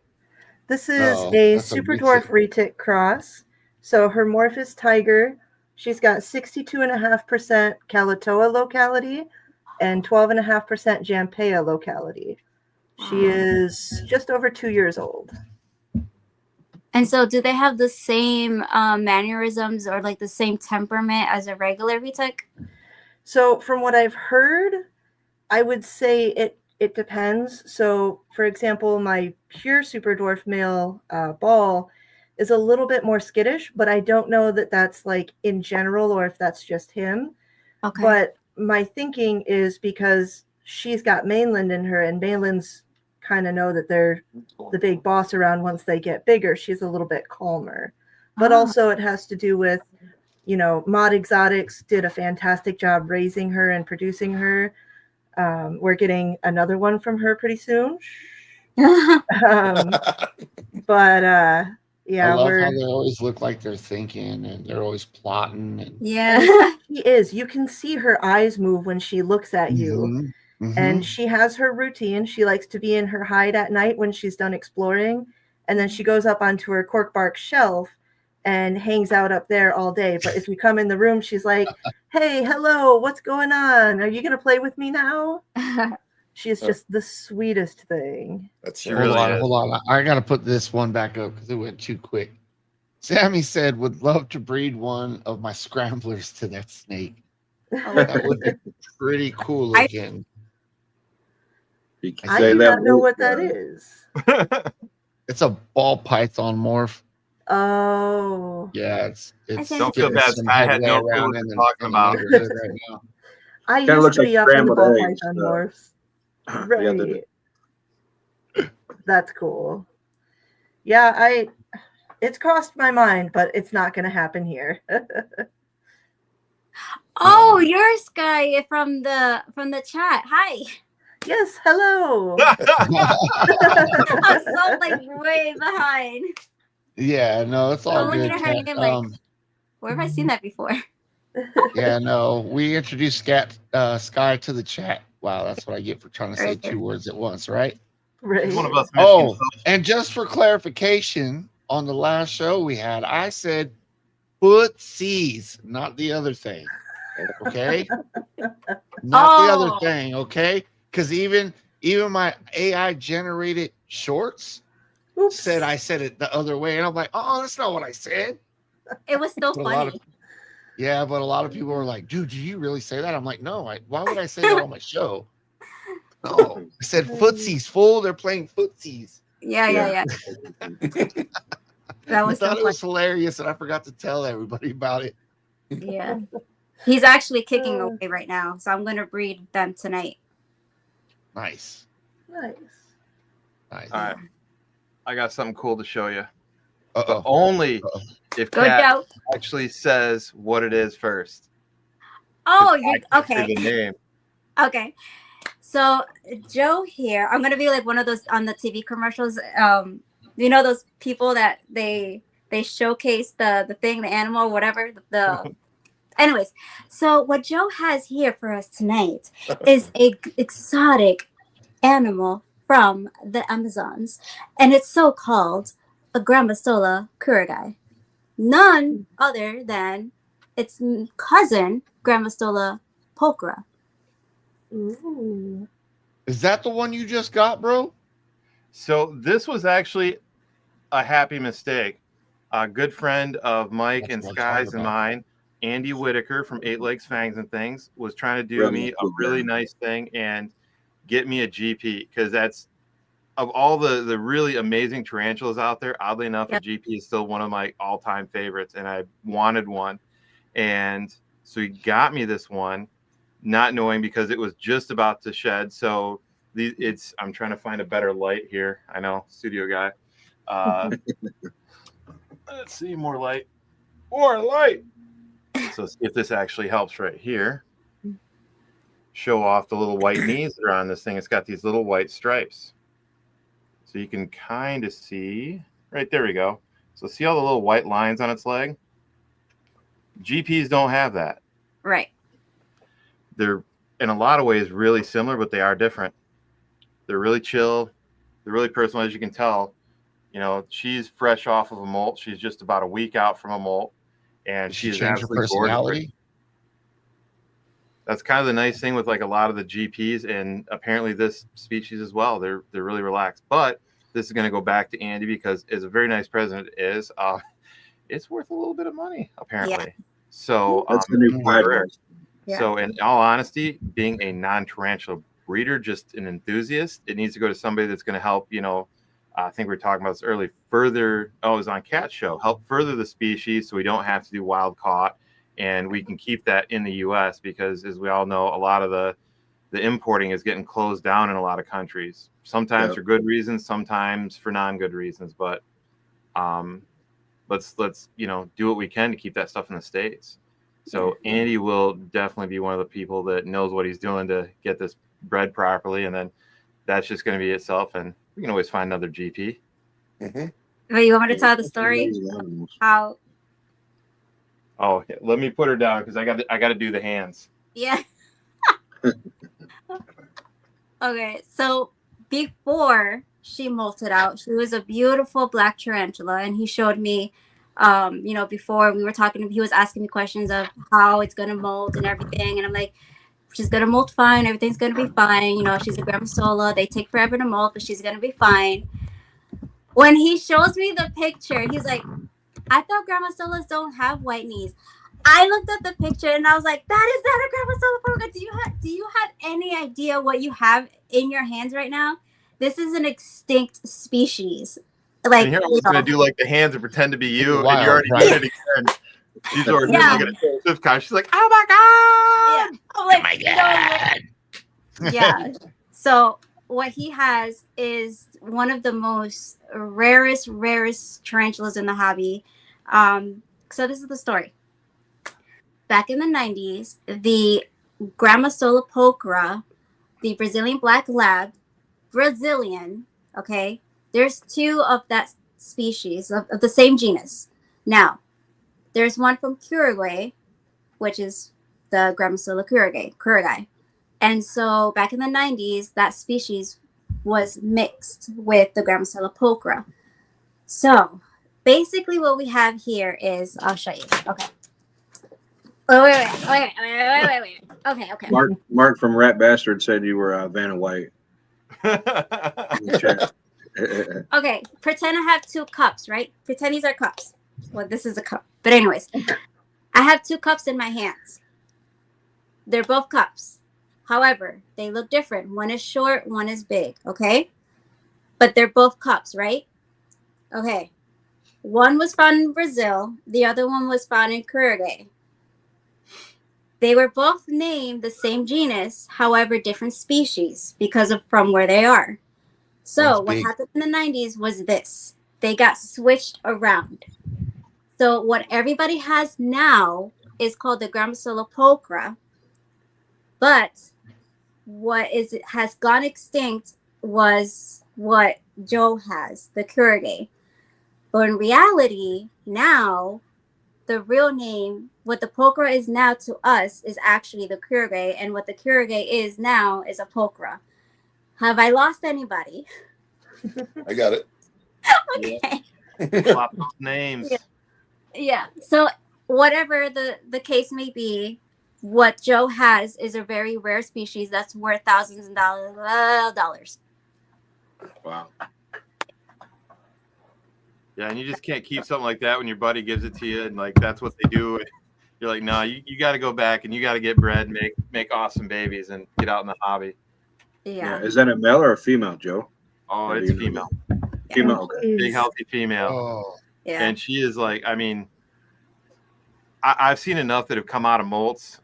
This is a super dwarf retic cross. So her morph is tiger. She's got 62.5% Calatoa locality and 12.5% Jampea locality. She is just over 2 years old. And so do they have the same mannerisms or like the same temperament as a regular retic? So from what I've heard, I would say it depends. So for example, my pure super dwarf male ball is a little bit more skittish, but I don't know that that's like in general or if that's just him. Okay. But my thinking is because she's got mainland in her, and mainlands kind of know that they're the big boss around once they get bigger. She's a little bit calmer. But also it has to do with, Mod Exotics did a fantastic job raising her and producing her. We're getting another one from her pretty soon. Yeah, I love how they always look like they're thinking and they're always plotting. Yeah. She is. You can see her eyes move when she looks at you. And she has her routine. She likes to be in her hide at night when she's done exploring. And then she goes up onto her cork bark shelf and hangs out up there all day. But if you come in the room, she's like, hey, hello, what's going on? Are you going to play with me now? She is just the sweetest thing. Hold on. I got to put this one back up because it went too quick. Sammy said, would love to breed one of my scramblers to that snake. That would be pretty cool looking. I do not know what that is. It's a ball python morph. Oh. Yeah, it's don't feel bad. I had no clue what you're talking about. Right now. I used to be up in the ball python morphs. Right. That's cool. Yeah, it's crossed my mind, but it's not going to happen here. Oh, you're Sky from the chat. Hi. Yes, hello. I'm so like way behind. Yeah, no, it's all I'm looking good. at her Chat. name like, where have I seen that before? Yeah, no, we introduced Sky to the chat. Wow, that's what I get for trying to say Right there. 2 words at once, right? Right. He's one of us Michigan Oh, and just for clarification, on the last show we had, I said footsies, not the other thing. Okay, not the other Oh. thing. Okay, because even my AI generated shorts Oops. said I said it the other way, and I'm like, oh, that's not what I said. It was still But a lot funny. but a lot of people were like, dude, did you really say that? I'm like, no, why would I say that on my show? No, I said footsies, fool. They're playing footsies. Yeah. That I was so thought it funny. was hilarious, and I forgot to tell everybody about it. Yeah. He's actually kicking away right now, so I'm gonna breed them tonight. Nice. Nice. All right. I got something cool to show you. Uh But only if Go, Kat Joe. actually says what it is first. Oh, 'Cause you're I can't say okay. the name. Okay. So Joe here, I'm gonna be like one of those on the TV commercials. You know those people that they showcase the thing, the animal, whatever. Anyways, so what Joe has here for us tonight is a exotic animal from the Amazons, and it's so called a Grammostola kurigai. None other than its cousin Grammostola pulchra. Ooh. Is that the one you just got, bro? So this was actually a happy mistake. A good friend of Mike That's and what I'm Sky's talking and about. mine, Andy Whitaker from Eight Legs, Fangs, and Things, was trying to do me a really nice thing and get me a GP, because that's, of all the really amazing tarantulas out there, oddly enough, a GP is still one of my all-time favorites, and I wanted one. And so he got me this one, not knowing, because it was just about to shed. So I'm trying to find a better light here. I know, studio guy. Let's see, more light. So see if this actually helps right here. Show off the little white knees that are on this thing. It's got these little white stripes. So you can kind of see, right there we go. So see all the little white lines on its leg? GPs don't have that. Right. They're, in a lot of ways, really similar, but they are different. They're really chill. They're really personal, as you can tell. You know, she's fresh off of a molt. She's just about a week out from a molt. And Did she is change her absolutely gorgeous. personality? That's kind of the nice thing with like a lot of the GPs, and apparently this species as well. They're really relaxed. But this is going to go back to Andy, because as a very nice present it is, it's worth a little bit of money apparently. Yeah. So That's the new rare. Yeah. So in all honesty, being a non-tarantula breeder, just an enthusiast, it needs to go to somebody that's going to help, you know, I think we were talking about this early, it was on Cat's show, help further the species so we don't have to do wild caught, and we can keep that in the U.S. because, as we all know, a lot of the importing is getting closed down in a lot of countries, sometimes for good reasons, sometimes for non-good reasons. But let's you know, do what we can to keep that stuff in the States. So Andy will definitely be one of the people that knows what he's doing to get this bred properly, and then that's just going to be itself, and we can always find another GP. Wait, you want me to tell the story? How? Oh, let me put her down, because I got to do the hands. Yeah. Okay, so before she molted out, she was a beautiful black tarantula, and he showed me, you know, before we were talking, he was asking me questions of how it's gonna molt and everything, and I'm like, she's gonna molt fine, everything's gonna be fine. You know, she's a Grammostola. They take forever to molt, but she's gonna be fine. When he shows me the picture, he's like, I thought Grammostolas don't have white knees. I looked at the picture and I was like, that is not a Grammostola pulchra. Do you have any idea what you have in your hands right now? This is an extinct species. Like, and here I was going to do like the hands and pretend to be you, Wild, and you already right? did it again. She's already looking at Swift Con. She's like, oh my god! Yeah. I'm like, Oh my god! yeah. So what he has is one of the most rarest tarantulas in the hobby. So this is the story. Back in the 90s, the Grammostola pulchra, the Brazilian black lab, Brazilian, okay? There's two of that species of the same genus. Now, there's one from Uruguay, which is the Grammostola kuragai. And so back in the 90s, that species was mixed with the Grammostola pulchra. So basically what we have here is, I'll show you. Okay. Oh, wait. Okay. Mark from Rat Bastard said you were Vanna White. Okay, pretend I have 2 cups, right? Pretend these are cups. Well, this is a cup. But anyways, I have 2 cups in my hands. They're both cups. However, they look different. One is short, one is big, okay? But they're both cups, right? Okay. One was found in Brazil. The other one was found in Uruguay. They were both named the same genus, however, different species because of from where they are. So what happened in the 90s was this. They got switched around. So what everybody has now is called the Grammostola pulchra. But has gone extinct was what Joe has, the Kuragai. But in reality, now the real name, what the pulchra is now to us, is actually the Kuragai, and what the Kuragai is now is a pulchra. Have I lost anybody? I got it. Okay. Swap those names. Yeah. So whatever the case may be, what Joe has is a very rare species that's worth thousands of dollars. Wow. Yeah, and you just can't keep something like that when your buddy gives it to you, and like that's what they do. You're like, no, you got to go back and you got to get bred, make awesome babies, and get out in the hobby. Yeah. Is that a male or a female, Joe? Oh, it's female. Female. Okay. Big healthy female. Oh, Yeah. And she is like, I mean, I've seen enough that have come out of molts.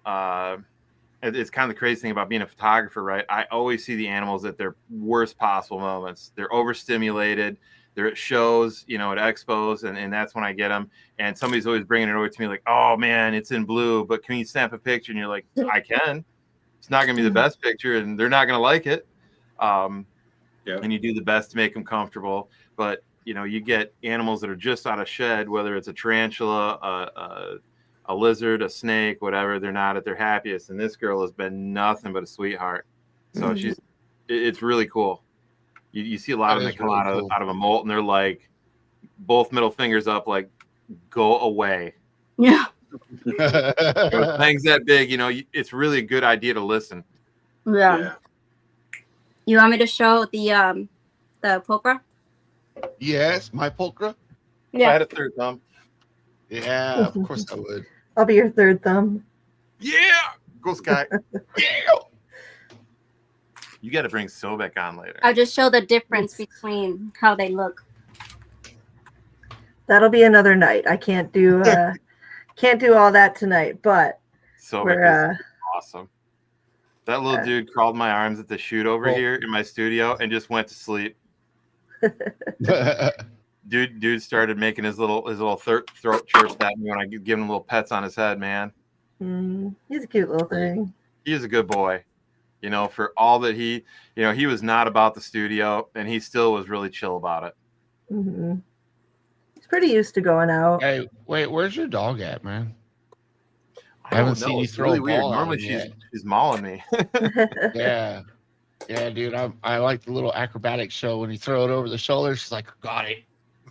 It's kind of the crazy thing about being a photographer, right? I always see the animals at their worst possible moments. They're overstimulated. They're at shows, at expos, and that's when I get them. And somebody's always bringing it over to me like, oh, man, it's in blue, but can you snap a picture? And you're like, I can. It's not going to be the best picture, and they're not going to like it. And you do the best to make them comfortable. But, you get animals that are just out of shed, whether it's a tarantula, a lizard, a snake, whatever, they're not at their happiest. And this girl has been nothing but a sweetheart. So it's really cool. You see a lot of them that come out of a molt, and they're like, both middle fingers up, like, go away. Yeah. Things that big, it's really a good idea to listen. Yeah. You want me to show the pulchra? yes, my pulchra. If I had a third thumb. Yeah, of course I would. I'll be your third thumb. Yeah. Go Sky. Yeah. You got to bring Sobek on later. I'll just show the difference between how they look. That'll be another night. I can't do all that tonight, but Sobek is awesome. That little dude crawled my arms at the shoot over here in my studio and just went to sleep. Dude started making his little throat chirps at me when I give him little pets on his head, man. He's a cute little thing. He is a good boy. For all that he was not about the studio, and he still was really chill about it. Mm-hmm. He's pretty used to going out. Hey, wait, where's your dog at, man? I haven't seen you throw really weird. Normally she's mauling me. Yeah, dude. I like the little acrobatic show when you throw it over the shoulder. She's like, got it.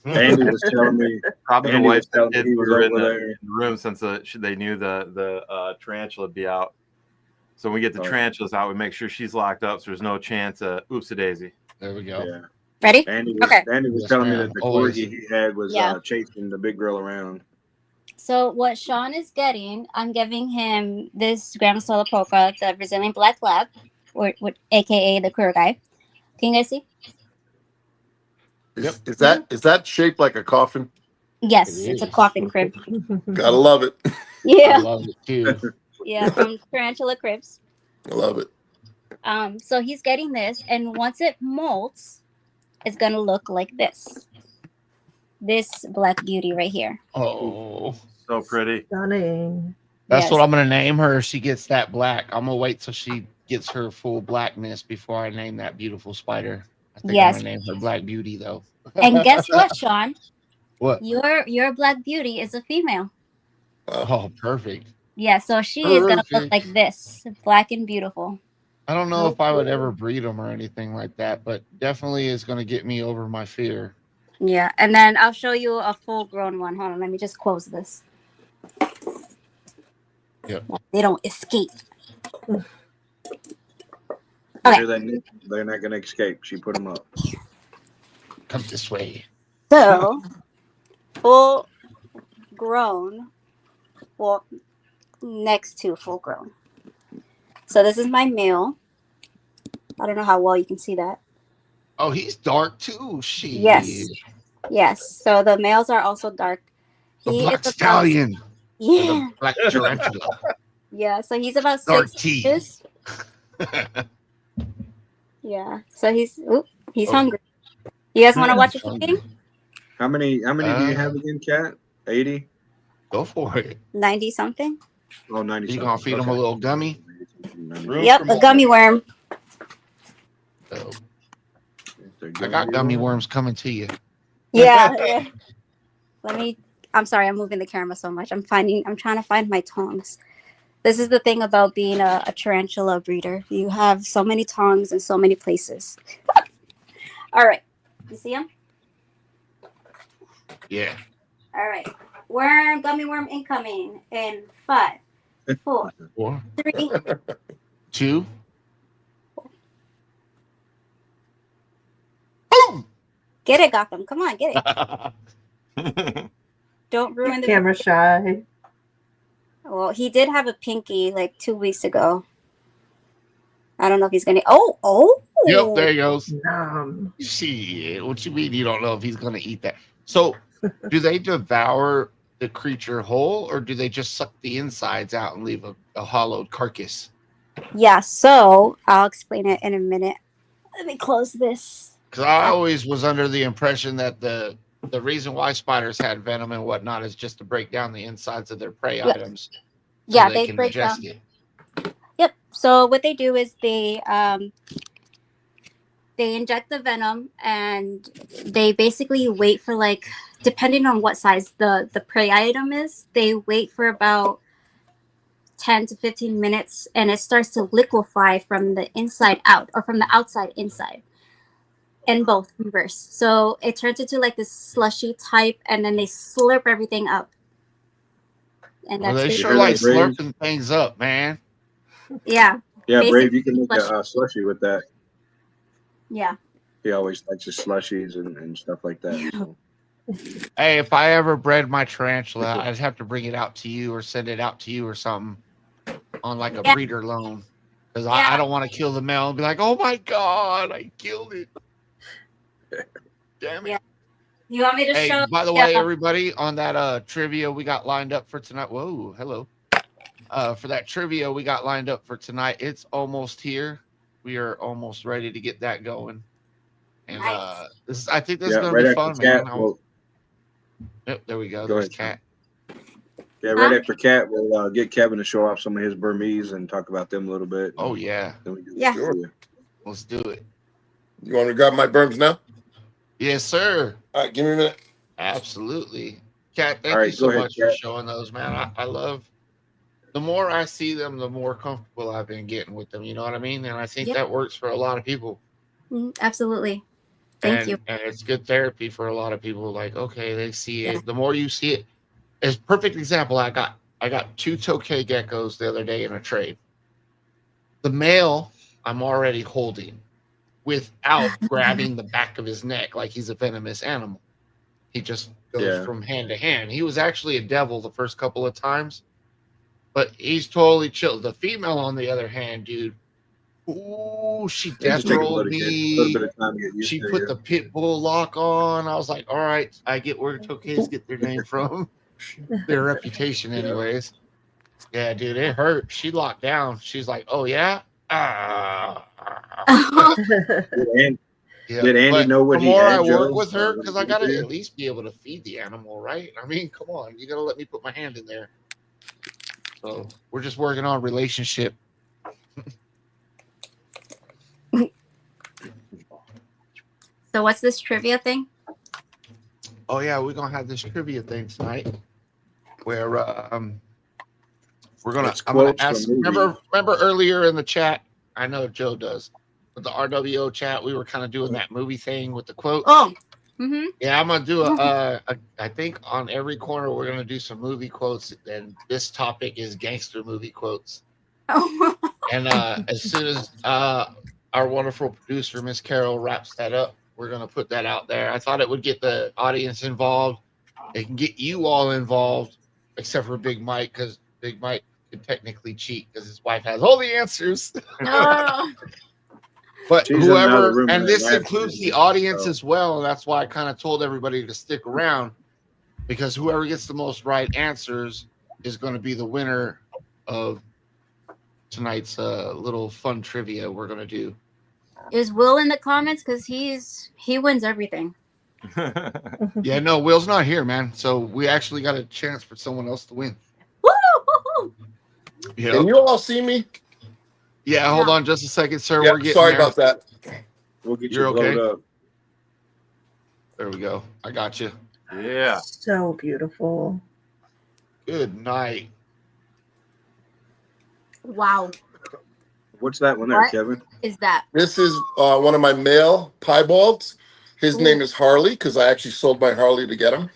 Andy was telling me. Probably Andy the wife's was kids he was were in over the there. room since they knew the tarantula would be out. So when we get the tarantulas out, we make sure she's locked up, so there's no chance of oops-a-daisy. There we go. Yeah. Ready? Andy Okay. was Yes, telling me ma'am. that the Always. corgi he had was Yeah. chasing the big girl around. So what Sean is getting, I'm giving him this Grammostola pulchra, the Brazilian black lab, or aka the Kuragai. Can you guys see? Is that shaped like a coffin? Yes, It it's a is. coffin crib. Gotta love it. I Yeah, love it too. yeah, from Tarantula Cribs. I love it. So he's getting this, and once it molts, it's gonna look like this. This black beauty right here. Oh, So pretty. Stunning. that's Yes. what I'm gonna name her. If she gets that black, I'm gonna wait till she gets her full blackness before I name that beautiful spider. I think I'm Yes. gonna name her Black Beauty though. And guess what, Sean? What? Your black beauty is a female. Oh, perfect. Yeah, so she is gonna look Perfect. like this, black and beautiful. I don't know Oh, if I would cool. ever breed them or anything like that, but definitely is gonna get me over my fear. Yeah, and then I'll show you a full grown one. Hold on, let me just close this. Yep. They don't escape. You Okay. hear that, Nick? They're not going to escape. She put them up. Come this way. So, full grown, well, next to full grown. So this is my male. I don't know how well you can see that. Oh, he's dark too. She. Yes. Yes. So the males are also dark. The He black is about, stallion. Or yeah. the black tarantula. Yeah. So he's about Dark 6 tea. inches. Yeah. So he's Oh. hungry. You guys want to watch He's it hungry. eating? How many do you have again, Cat? 80? Go for it. 90 something. Oh, 90 You something. gonna feed him a little gummy? Room Yep, for a gummy worm. So, They're I got gummy worms coming to you. Yeah. Yeah. I'm sorry, I'm moving the camera so much. I'm trying to find my tongs. This is the thing about being a tarantula breeder. You have so many tongs in so many places. All right. You see them? Yeah. All right. Gummy worm incoming in 5, 4, 4, 3. 2. Boom! Get it, Gotham. Come on, get it. Don't ruin the Camera shy. Well, he did have a pinky like 2 weeks ago. I don't know if he's gonna. Oh. Yep, there he goes. Shit. What you mean you don't know if he's gonna eat that? So, do they devour the creature whole, or do they just suck the insides out and leave a hollowed carcass? Yeah. So I'll explain it in a minute. Let me close this. Because I always was under the impression that the reason why spiders had venom and whatnot is just to break down the insides of their prey items. So Yeah, they they can break down. ingest it. Yep. So what they do is they inject the venom, and they basically wait for, like, depending on what size the prey item is, they wait for about 10 to 15 minutes, and it starts to liquefy from the inside out, or from the outside inside, and both reverse. So it turns into like this slushy type, and then they slurp everything up. And Well, that's they basically sure like Brave. slurping things up, man. Yeah. Yeah, Basically, Brave, you can make slushy. a slushy with that. Yeah. He always likes his slushies and stuff like that. So. Hey, if I ever bred my tarantula, I'd have to bring it out to you or send it out to you or something on like a breeder loan. Because I don't want to kill the male and be like, oh my God, I killed it. Damn it. Yeah. You want me to Hey, show? by the way, everybody, on that trivia we got lined up for tonight. Whoa, hello. For that trivia we got lined up for tonight, it's almost here. We are almost ready to get that going. And Nice. I think this is going to be fun, man. Yep, there we go. Go There's ahead, Cat. Yeah, right after Cat, we'll get Kevin to show off some of his Burmese and talk about them a little bit. Oh, yeah. Yeah. Sure. Let's do it. You want to grab my berms now? Yes, sir. All right, give me a minute. Absolutely. Cat, thank All right, you so go ahead, much for Cat. showing those, man. I love, the more I see them, the more comfortable I've been getting with them. You know what I mean? And I think that works for a lot of people. Absolutely. Thank you. And it's good therapy for a lot of people. Like, okay, they see it. The more you see it, as perfect example, I got 2 tokay geckos the other day in a trade. The male I'm already holding without grabbing the back of his neck like he's a venomous animal. He just goes from hand to hand. He was actually a devil the first couple of times, but he's totally chill. The female, on the other hand, dude, ooh, she death rolled me. She put the pit bull lock on. I was like, all right, I get where tokays get their name from. Their reputation, anyways. Yeah, dude, it hurt. She locked down. She's like, oh, yeah? Yeah, Did Andy but know what the he more had, I work Joe? with her, When because he I gave it gotta to you? at least be able to feed the animal, right? I mean, come on, you gotta let me put my hand in there. So we're just working on relationship. So what's this trivia thing? Oh yeah, we're gonna have this trivia thing tonight, where It's I'm gonna quotes from ask. movies. Remember earlier in the chat? I know Joe does, but the RWO chat, we were kind of doing that movie thing with the quotes. Oh. Mm-hmm. Yeah, I'm gonna do I think on every corner we're gonna do some movie quotes, and this topic is gangster movie quotes. Oh. And as soon as our wonderful producer Miss Carol wraps that up, we're gonna put that out there. I thought it would get the audience involved. It can get you all involved, except for Big Mike, because Big Mike could technically cheat because his wife has all the answers. Oh. But She's in the other whoever, room. and this laughing includes at the me, audience so. as well. And that's why I kind of told everybody to stick around, because whoever gets the most right answers is going to be the winner of tonight's little fun trivia we're going to do. Is Will in the comments? Because he wins everything. Yeah, no, Will's not here, man. So we actually got a chance for someone else to win. Woo! Yeah. Can you all see me? Yeah, hold Yeah. on just a second, sir. Yeah, We're getting sorry there. about that. We'll get You're you blowed okay? up. There we go. I got you. Yeah. So beautiful. Good night. Wow. What's that one there, What Kevin? is that? This is one of my male piebalds. His Ooh. name is Harley because I actually sold my Harley to get him.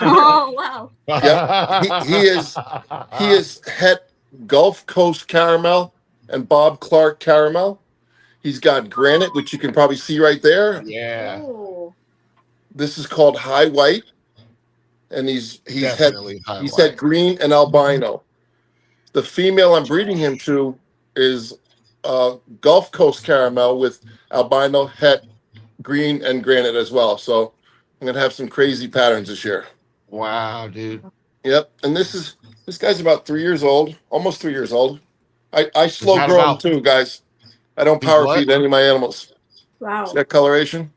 Oh wow. Yep. He is Het Gulf Coast Caramel and Bob Clark Caramel. He's got granite, which you can probably see right there. Yeah, Ooh. This is called High White, and he's definitely high had white. green and albino. The female I'm breeding him to is Gulf Coast Caramel with albino, het, green, and granite as well. So I'm gonna have some crazy patterns this year. Wow, dude. Yep. And this guy's about 3 years old, almost 3 years old. I slow that grow him about- too, guys. I don't He's power what? feed any of my animals. Wow. See that coloration?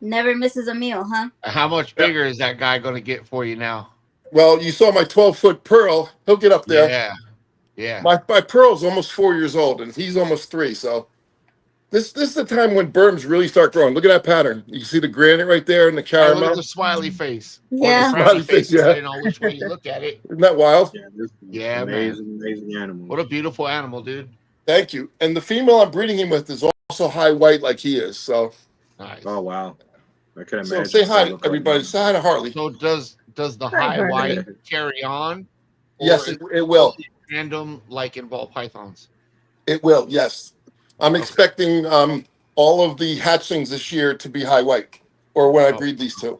Never misses a meal, huh? How much bigger is that guy going to get for you now? Well, you saw my 12-foot pearl. He'll get up there. Yeah, yeah. My pearl's almost 4 years old, and he's almost 3. So this is the time when berms really start growing. Look at that pattern. You can see the granite right there and the Hey, look caramel. at the smiley face. Yeah. Or the frowny Smiley face, face, yeah. depending on which way you look at it. Isn't that wild? Yeah, this is Yeah, amazing animal. What a beautiful animal, dude. Thank you. And the female I'm breeding him with is also high white like he is. So, Nice. Oh wow. I can so imagine. say what they hi, look like. everybody. Say hi to Harley. So does the Hi, high Harley. white carry on? Yes, Or it will. random like in ball pythons? It will. Yes, I'm expecting all of the hatchlings this year to be high white, or when I breed these two.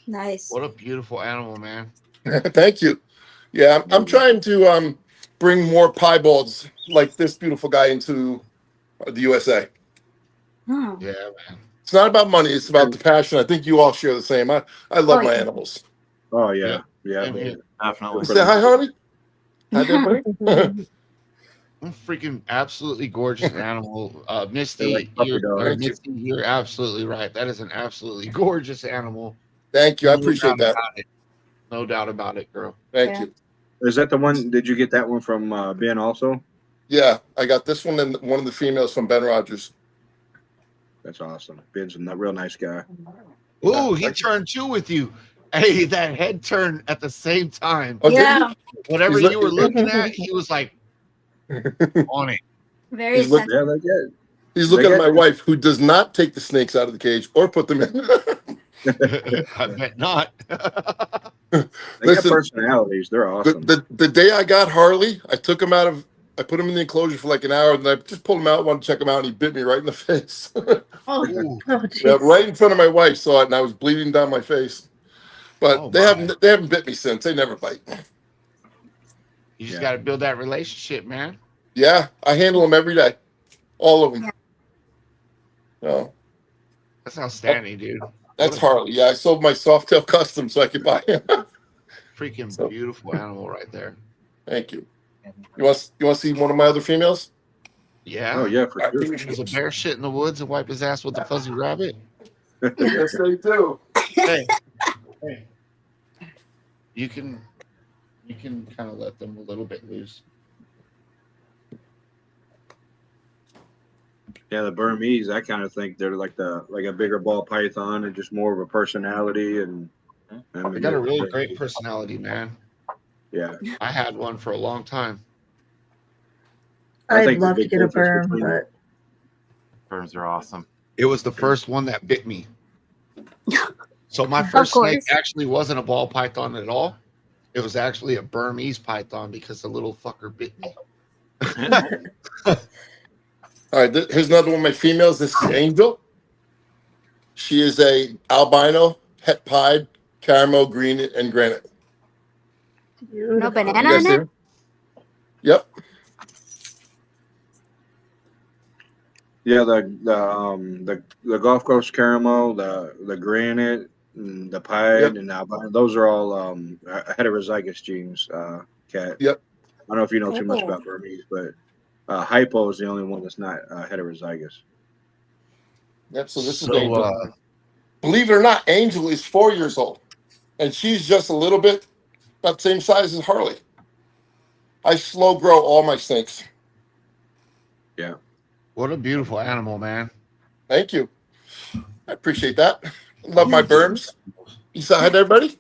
Nice. What a beautiful animal, man. Thank you. Yeah, I'm trying to bring more piebalds like this beautiful guy into the USA. Oh. Yeah, man. It's not about money; it's about the passion. I think you all share the same. I love my animals. Oh yeah, yeah. Same here. Definitely. Say hi, Harley. Hi there, buddy. Freaking absolutely gorgeous animal. Misty, like puppy dogs. Misty, you're absolutely right. That is an absolutely gorgeous animal. Thank you. I No appreciate doubt that. about it. No doubt about it, girl. Thank Yeah. you. Is that the one? Did you get that one from Ben also? Yeah, I got this one and one of the females from Ben Rogers. That's awesome. Ben's a real nice guy. Ooh, he turned 2 with you. Hey, that head turn at the same time. Oh, did Yeah. Whatever He's you were looking at, he was like on it. Very He's looking- sensitive. Yeah, that's it. He's looking They at my got- wife, who does not take the snakes out of the cage or put them in. I bet not. They Listen, got personalities. They're awesome. the day I got Harley, I put him in the enclosure for like an hour, and I just pulled him out, wanted to check him out, and he bit me right in the face. Oh. Ooh, Oh, Yeah, jeez. right in front of my wife saw it, and I was bleeding down my face. But Oh, they my. haven't bit me since. They never bite. you just Yeah. got to build that relationship, man. Yeah, I handle them every day, all of them. Oh, That's outstanding, dude. that's Harley. Yeah, I sold my Softail custom so I could buy him. Freaking So- beautiful animal right there. Thank you. You want to see one of my other females? Yeah. Oh yeah, for All right, sure. Does a bear shit in the woods and wipe his ass with a fuzzy rabbit? Yes, they do. Hey, hey. You can kind of let them a little bit loose. Yeah, the Burmese, I kind of think they're like a bigger ball python and just more of a personality. And I They mean, got a really great personality, man. yeah. I had one for a long time. I I'd think the love to big get a difference berm, between- but Berms are awesome. It was the first one that bit me. So my first course. snake actually wasn't a ball python at all. It was actually a Burmese python because the little fucker bit me. All right, here's another one of my females. This is Angel. She is a albino, het pied, caramel, green, and granite. No beautiful. banana You guys in see it? her? Yep. Yeah, the Gulf Coast caramel, the granite, and the pied, Yep. and the albino, those are all heterozygous genes. Cat. Yep. I don't know if you know too much Oh. about Burmese, but hypo is the only one that's not heterozygous. Yep. So this is So, Angel. Believe it or not, Angel is 4 years old, and she's just a little bit about the same size as Harley. I slow grow all my snakes. Yeah. what a beautiful animal, man. Thank you. I appreciate that. Love my berms. Peace out, everybody.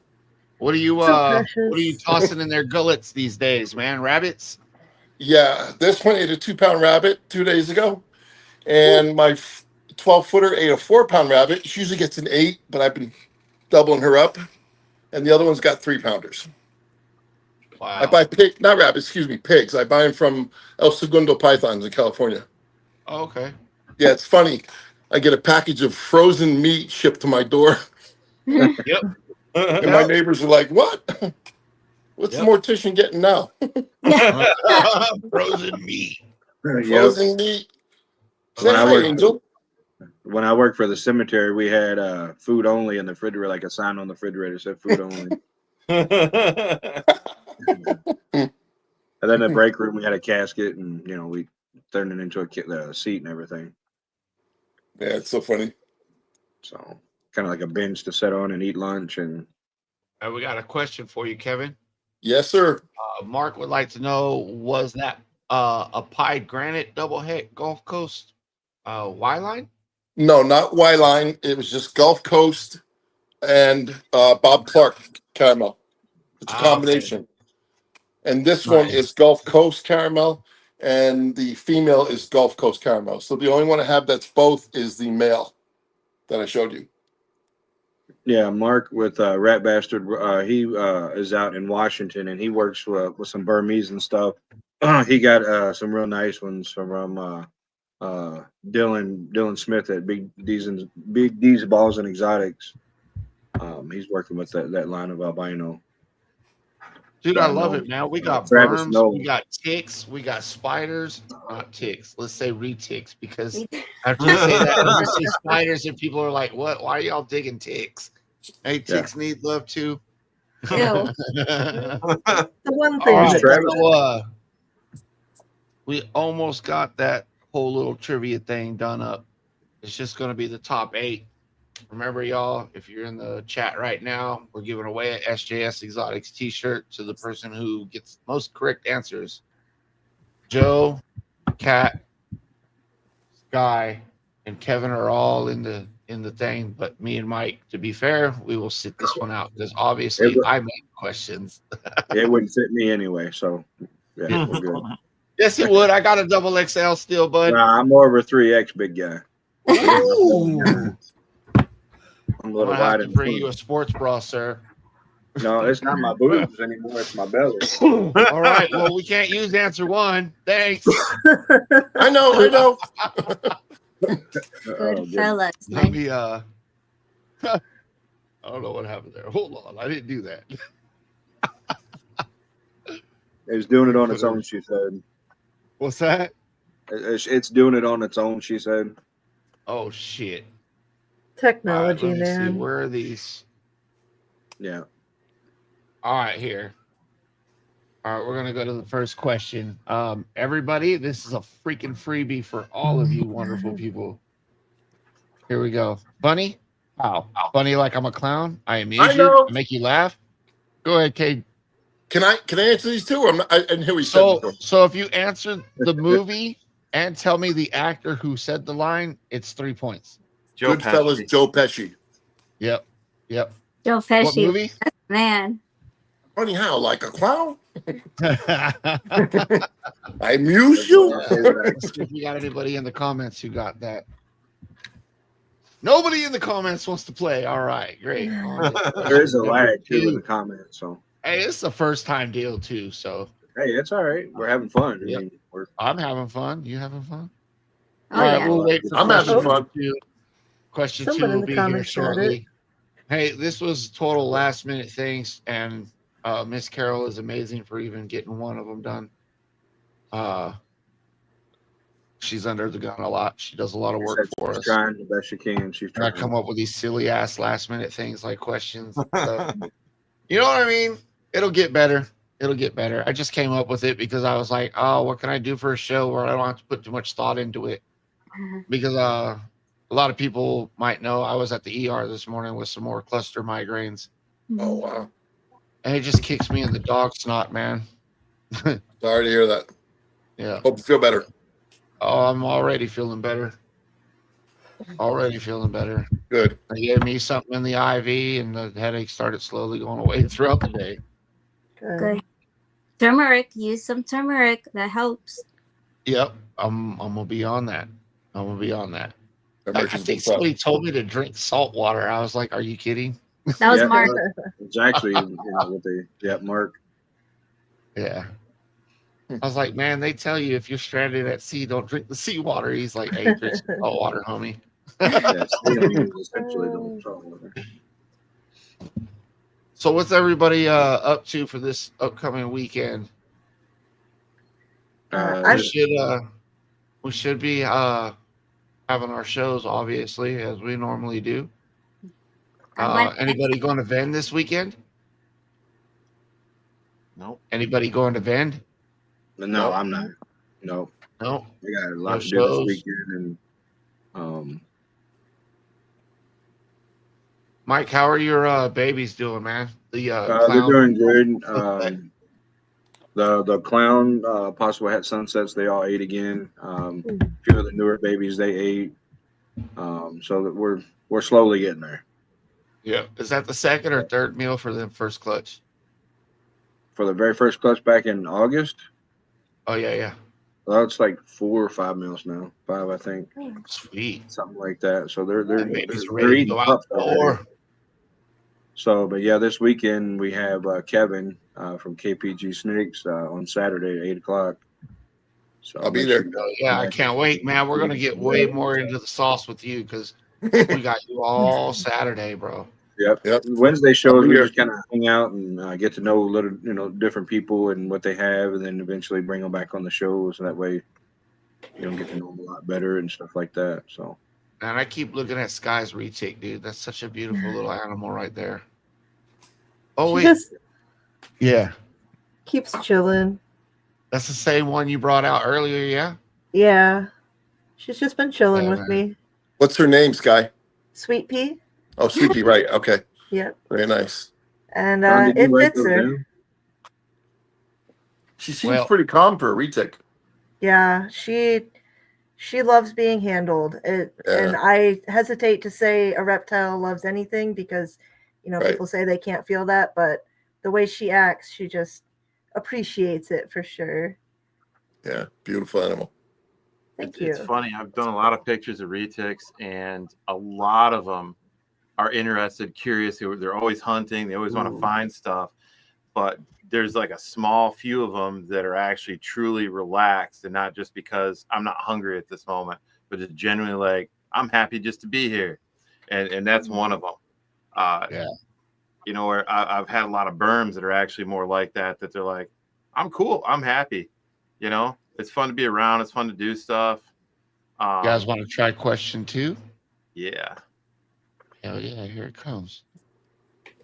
What are you precious. what are you tossing in their gullets these days, man? Rabbits? Yeah, this one ate a 2-pound rabbit 2 days ago, and my 12-footer ate a 4-pound rabbit. She usually gets an 8, but I've been doubling her up, and the other one's got 3-pounders. Wow. I buy not rabbits, excuse me, pigs. I buy them from El Segundo Pythons in California. Oh, okay. Yeah, it's funny. I get a package of frozen meat shipped to my door, Yep. and my neighbors are like, "What? What's Yep. the mortician getting now? Frozen meat. Yep. Frozen meat." Say When I hi, worked- Angel. When I worked for the cemetery, we had food only in the refrigerator, like a sign on the refrigerator said food only. And then in the break room, we had a casket, and we turned it into a seat and everything. Yeah, it's so funny. So kind of like a bench to sit on and eat lunch. And We got a question for you, Kevin. Yes, sir. Mark would like to know, was that a pied granite double head Gulf Coast Y line? No, not Y line. It was just Gulf Coast and Bob Clark caramel. It's a Ah, okay. combination. And this one Nice. is Gulf Coast caramel, and the female is Gulf Coast caramel. So the only one I have that's both is the male that I showed you. yeah, Mark with Rat Bastard, he is out in Washington, and he works with some Burmese and stuff. He got some real nice ones from Dylan Smith at Big D's Balls and Exotics. He's working with that line of albino. Dude, I love it, man. We got Travis worms, Noel. we got ticks, we got spiders, not ticks. Let's say reticks, because after you say that, you see spiders and people are like, "What? Why are y'all digging ticks?" Hey, ticks need love too. Ew. The one All thing right, that Travis. so, we almost got that whole little trivia thing done up. It's just going to be the top 8. Remember, y'all, if you're in the chat right now, we're giving away an SJS Exotics t-shirt to the person who gets most correct answers. Joe, Kat, Sky, and Kevin are all in the thing, but me and Mike, to be fair, we will sit this one out because obviously I make questions. It wouldn't fit me anyway, so yeah, we're good. Yes, it would. I got a double XL still, bud. Nah, I'm more of a 3X big guy. Ooh. I'm a I'm little gonna have wide to in bring you front. a sports bra, sir. No, it's not my boobs anymore. It's my belly. All right. Well, we can't use answer 1. Thanks. I know. Good fellas. Let me I don't know what happened there. Hold on. I didn't do that. It's doing it on its own, she said. What's that? It's doing it on its own, she said. Oh shit. technology, All right, let me see. man. Where are these? Yeah. All right, here. All right, we're gonna go to the first question. Everybody, this is a freaking freebie for all of you wonderful people. Here we go. Funny? How? Funny like I'm a clown? I amuse I you? know. I make you laugh? Go ahead, Kate. Can I answer these two? I didn't hear what you said So, before. so if you answer the movie and tell me the actor who said the line, it's 3 points. Joe Goodfellas, Pesci. Joe Pesci. Yep. Yep. Joe What Pesci, movie? man. Funny how? Like a clown? Yeah. I amuse That's you? my favorite Let's see if we got anybody in the comments who got that. Nobody in the comments wants to play. All right, great. There is a Number lag too in two. the comments, so Hey, it's the first time deal too, so hey, it's all right. We're having fun. Yep. I mean, we're I'm having fun. You having fun? Oh All right, yeah. we'll wait for I'm having question fun. two. Question Someone two in will the be here comments got it. shortly. Hey, this was total last minute things, and Miss Carol is amazing for even getting one of them done. She's under the gun a lot. She does a lot of she work said for she's us. trying the best she can. She's And I trying. come up with these silly ass last minute things like questions. Stuff. You know what I mean? It'll get better. It'll get better. I just came up with it because I was like, oh, what can I do for a show where I don't have to put too much thought into it? Because a lot of people might know I was at the ER this morning with some more cluster migraines, Oh, wow. and it just kicks me in the dog snot, man. Sorry to hear that. Yeah. Hope you feel better. Oh, I'm already feeling better. Already feeling better. Good. They gave me something in the IV, and the headache started slowly going away throughout the day. Good. Good. Turmeric. Use some turmeric. That helps. Yep, I'm gonna be on that. I'm gonna be on that. That I merch is think good stuff. somebody told me to drink salt water. I was like, "Are you kidding?" That was Yeah, Mark. It's actually what they Mark. Yeah. I was like, "Man, they tell you if you're stranded at sea, don't drink the seawater." He's like, "Hey, drink some salt water, homie." Yeah, saline is essentially the salt water. So, what's everybody up to for this upcoming weekend? I'm- We should be having our shows, obviously, as we normally do. Anybody going to Vend this weekend? Nope. Anybody going to Vend? No, Nope. I'm not. No, No. I got a lot No to do this shows? weekend, and Mike, how are your babies doing, man? The they're clown. doing good. The clown possible hat sunsets. They all ate again. A few of the newer babies they ate. So that we're slowly getting there. Yeah. Is that the second or third meal for the first clutch? For the very first clutch back in August, Oh yeah. well, it's like 4 or 5 meals now. 5, I think, Sweet. something like that. So they're Babies are they're ready to eating go out pups the already. door. So, but yeah, this weekend we have Kevin from KPG Snakes on Saturday at 8 o'clock. So I'll be make there. sure you guys Yeah, I come back. can't wait, man. We're gonna get way more into the sauce with you because we got you all Saturday, bro. Yep. Yep. Wednesday I'll shows be we here. just kind of hang out and get to know a little, different people and what they have, and then eventually bring them back on the show, so that way get to know them a lot better and stuff like that. So. And I keep looking at Sky's retic, dude. That's such a beautiful little animal right there. Oh she wait, just yeah, keeps chilling. that's the same one you brought out earlier, yeah. Yeah. She's just been chilling Yeah, with man. me. What's her name, Sky? Sweet pea. Oh, Sweet Pea, right. Okay. Yep. Very nice. And John, did you it write fits those her. down? She seems Well- pretty calm for a retic. Yeah, she loves being handled. And I hesitate to say a reptile loves anything because, Right. people say they can't feel that, but the way she acts, she just appreciates it for sure. Yeah. Beautiful animal. Thank It's you. funny. I've done a lot of pictures of retics, and a lot of them are interested, curious. They're always hunting. They always want to find stuff. But there's like a small few of them that are actually truly relaxed, and not just because I'm not hungry at this moment, but it's genuinely like I'm happy just to be here, and that's one of them. Yeah. Where I've had a lot of berms that are actually more like that. That they're like, I'm cool, I'm happy. It's fun to be around. It's fun to do stuff. You guys want to try question 2? Yeah. Hell yeah, here it comes.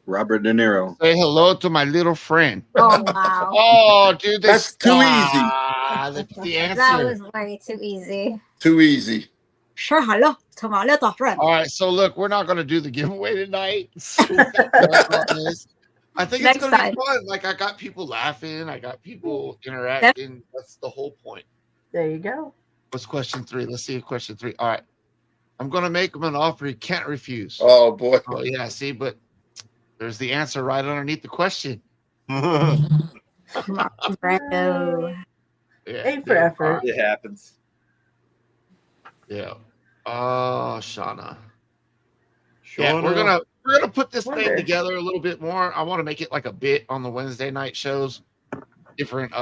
Robert De Niro. Say hello to my little friend. Oh wow, Oh, dude, That's too easy. That's the answer. that was way too easy. Too easy. Sure, hello to my little friend. All right, so look, we're not going to do the giveaway tonight. So we gotta work on this. I think it's Next going to time. be fun. Like, I got people laughing, I got people interacting. That's the whole point. There you go. What's question 3? Let's see question 3. All right, I'm going to make him an offer he can't refuse. Oh boy. Oh, yeah, see, but there's the answer right underneath the question. Come on, Brando. Yeah, A for yeah, effort. It happens. yeah. Oh, Shauna. Yeah, we're gonna put this thing Wonder. together a little bit more. I want to make it like a bit on the Wednesday night shows, different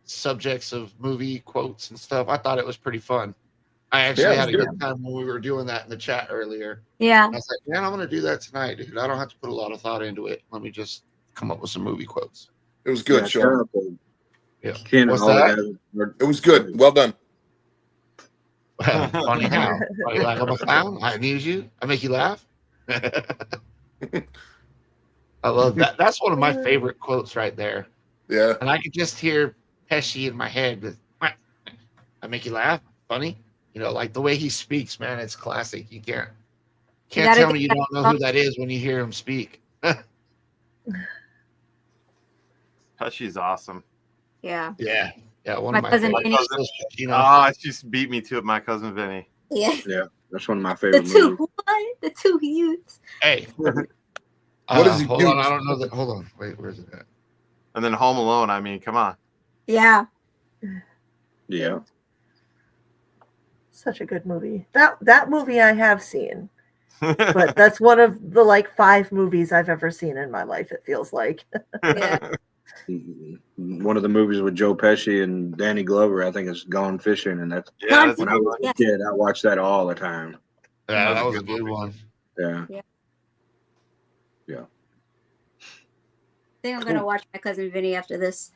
subjects of movie quotes and stuff. I thought it was pretty fun. I actually Yeah, it had a was good time when we were doing that in the chat earlier. Yeah. I was like, man, I'm gonna do that tonight, dude. I don't have to put a lot of thought into it. Let me just come up with some movie quotes. It was good, Sean. Yeah. Ken and What's all the that? guys were- It was good. Well done. Funny how? Are you like I'm a clown? I amuse you. I make you laugh. I love that. That's one of my favorite quotes right there. Yeah. And I could just hear Pesci in my head with, I make you laugh, funny. You know, like the way he speaks, man, it's classic. You can't gotta tell get me you that don't know who that is when you hear him speak. She's awesome. Yeah. Yeah. Yeah. One My of my cousin favorites. Vinny. You know, Ah, she just beat me to it, my cousin Vinny. Yeah. Yeah, that's one of my The favorite two movies. what? The two youths. hey. What is he Hold on. do? I don't know that. Hold on. Wait, where's it at? And then Home Alone. I mean, come on. Yeah. Yeah. Such a good movie. That movie I have seen, but that's one of the like 5 movies I've ever seen in my life. It feels like. Yeah. One of the movies with Joe Pesci and Danny Glover, I think, is Gone Fishing, and that's Yeah, that's when a I good was one. a kid. I watched that all the time. Yeah, That's that a was a good good movie. one. Yeah. I think I'm gonna watch my cousin Vinny after this.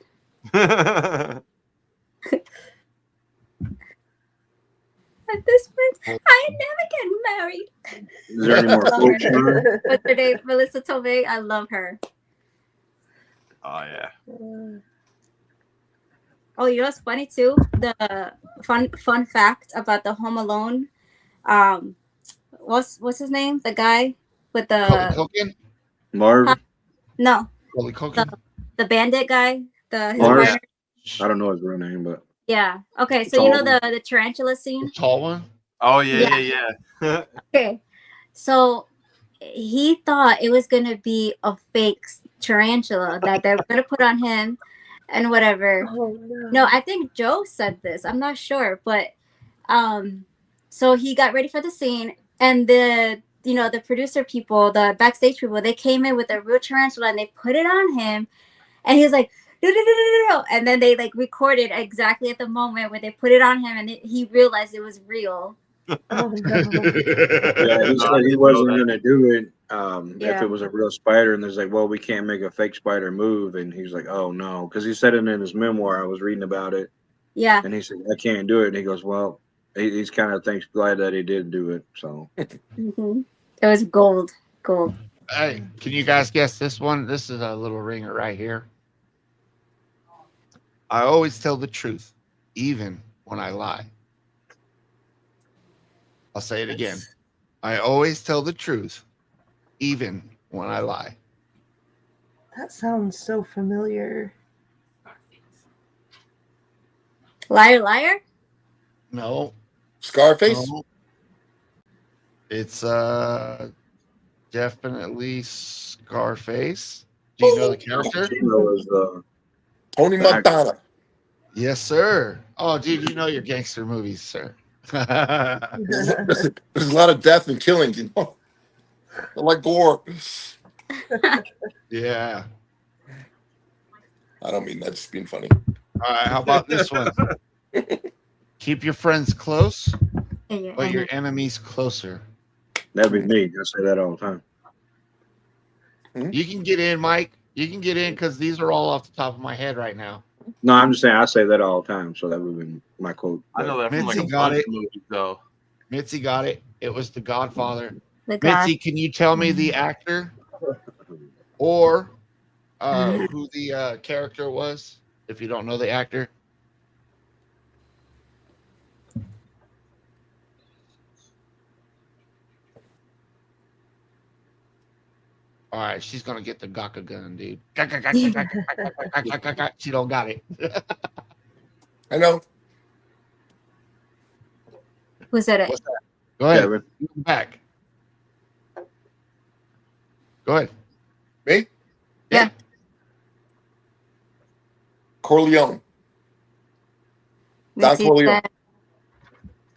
At this point, I never get married. Is there any more Love quotes? her. Sean? What's her name? Melissa Tomei. I love her. Oh yeah. Oh, you know what's funny too? The fun fact about the Home Alone. What's his name? The guy with Macaulay the Culkin? Marv? no, Macaulay Culkin? the bandit guy. His Marv? partner. I don't know his real name, but Yeah. Okay, so you know the tarantula scene. The tall one? Oh yeah. Okay, so he thought it was gonna be a fake tarantula that they were gonna put on him, and whatever. Oh, no. No, I think Joe said this. I'm not sure, but so he got ready for the scene, and the producer people, the backstage people, they came in with a real tarantula and they put it on him, and he was like, no, and then they like recorded exactly at the moment when they put it on him, and he realized it was real. Oh, no. yeah, he No, I said he didn't wasn't know that. going to do it if Yeah. it was a real spider. And there's like, well, we can't make a fake spider move. And he's like, oh no, because he said it in his memoir. I was reading about it, Yeah. and he said, I can't do it. And he goes, well, he's kind of glad that he did do it. So Mm-hmm. It was gold. Hey, can you guys guess this one? This is a little ringer right here. I always tell the truth, even when I lie. I'll say it again. I always tell the truth, even when I lie. That sounds so familiar. Liar, liar. No. Scarface? no. It's definitely Scarface. Do you know the character? Tony Montana. Yes, sir. Oh, dude, you know your gangster movies, sir. There's a lot of death and killing, you know. I like gore. Yeah. I don't mean that, just being funny. All right, how about this one? Keep your friends close, but your enemies closer. that'd be me. I say that all the time. You can get in, Mike. You can get in because these are all off the top of my head right now. No, I'm just saying I say that all the time. So that would be my quote. I know that from like a Mitzi got bunch it. of movies though. Mitzi got it. It was The Godfather. The God. Mitzi, can you tell me the actor? or who the character was, if you don't know the actor. All right, she's gonna get the Gaka gun, dude. She don't got it. I know. Who said it? What's that? Go ahead. Kevin. Back. Go ahead. Me? Yeah. Corleone. Don Mitzi Corleone. said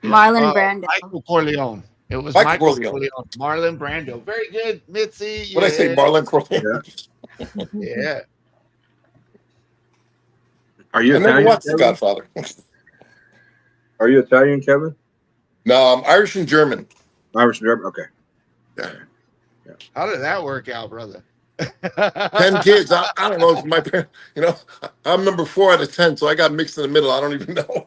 Marlon Brando. Michael Corleone. It was Michael Michael Corleone. Corleone. Marlon Brando. Very good, Mitzi. What did I say, Marlon Corleone? Yeah. Are you I never Italian? watched The Kevin? Godfather. Are you Italian, Kevin? No, I'm Irish and German. Irish German. Okay. Yeah. How did that work out, brother? 10 kids. I don't know if my parents, I'm number 4 out of 10, so I got mixed in the middle. I don't even know.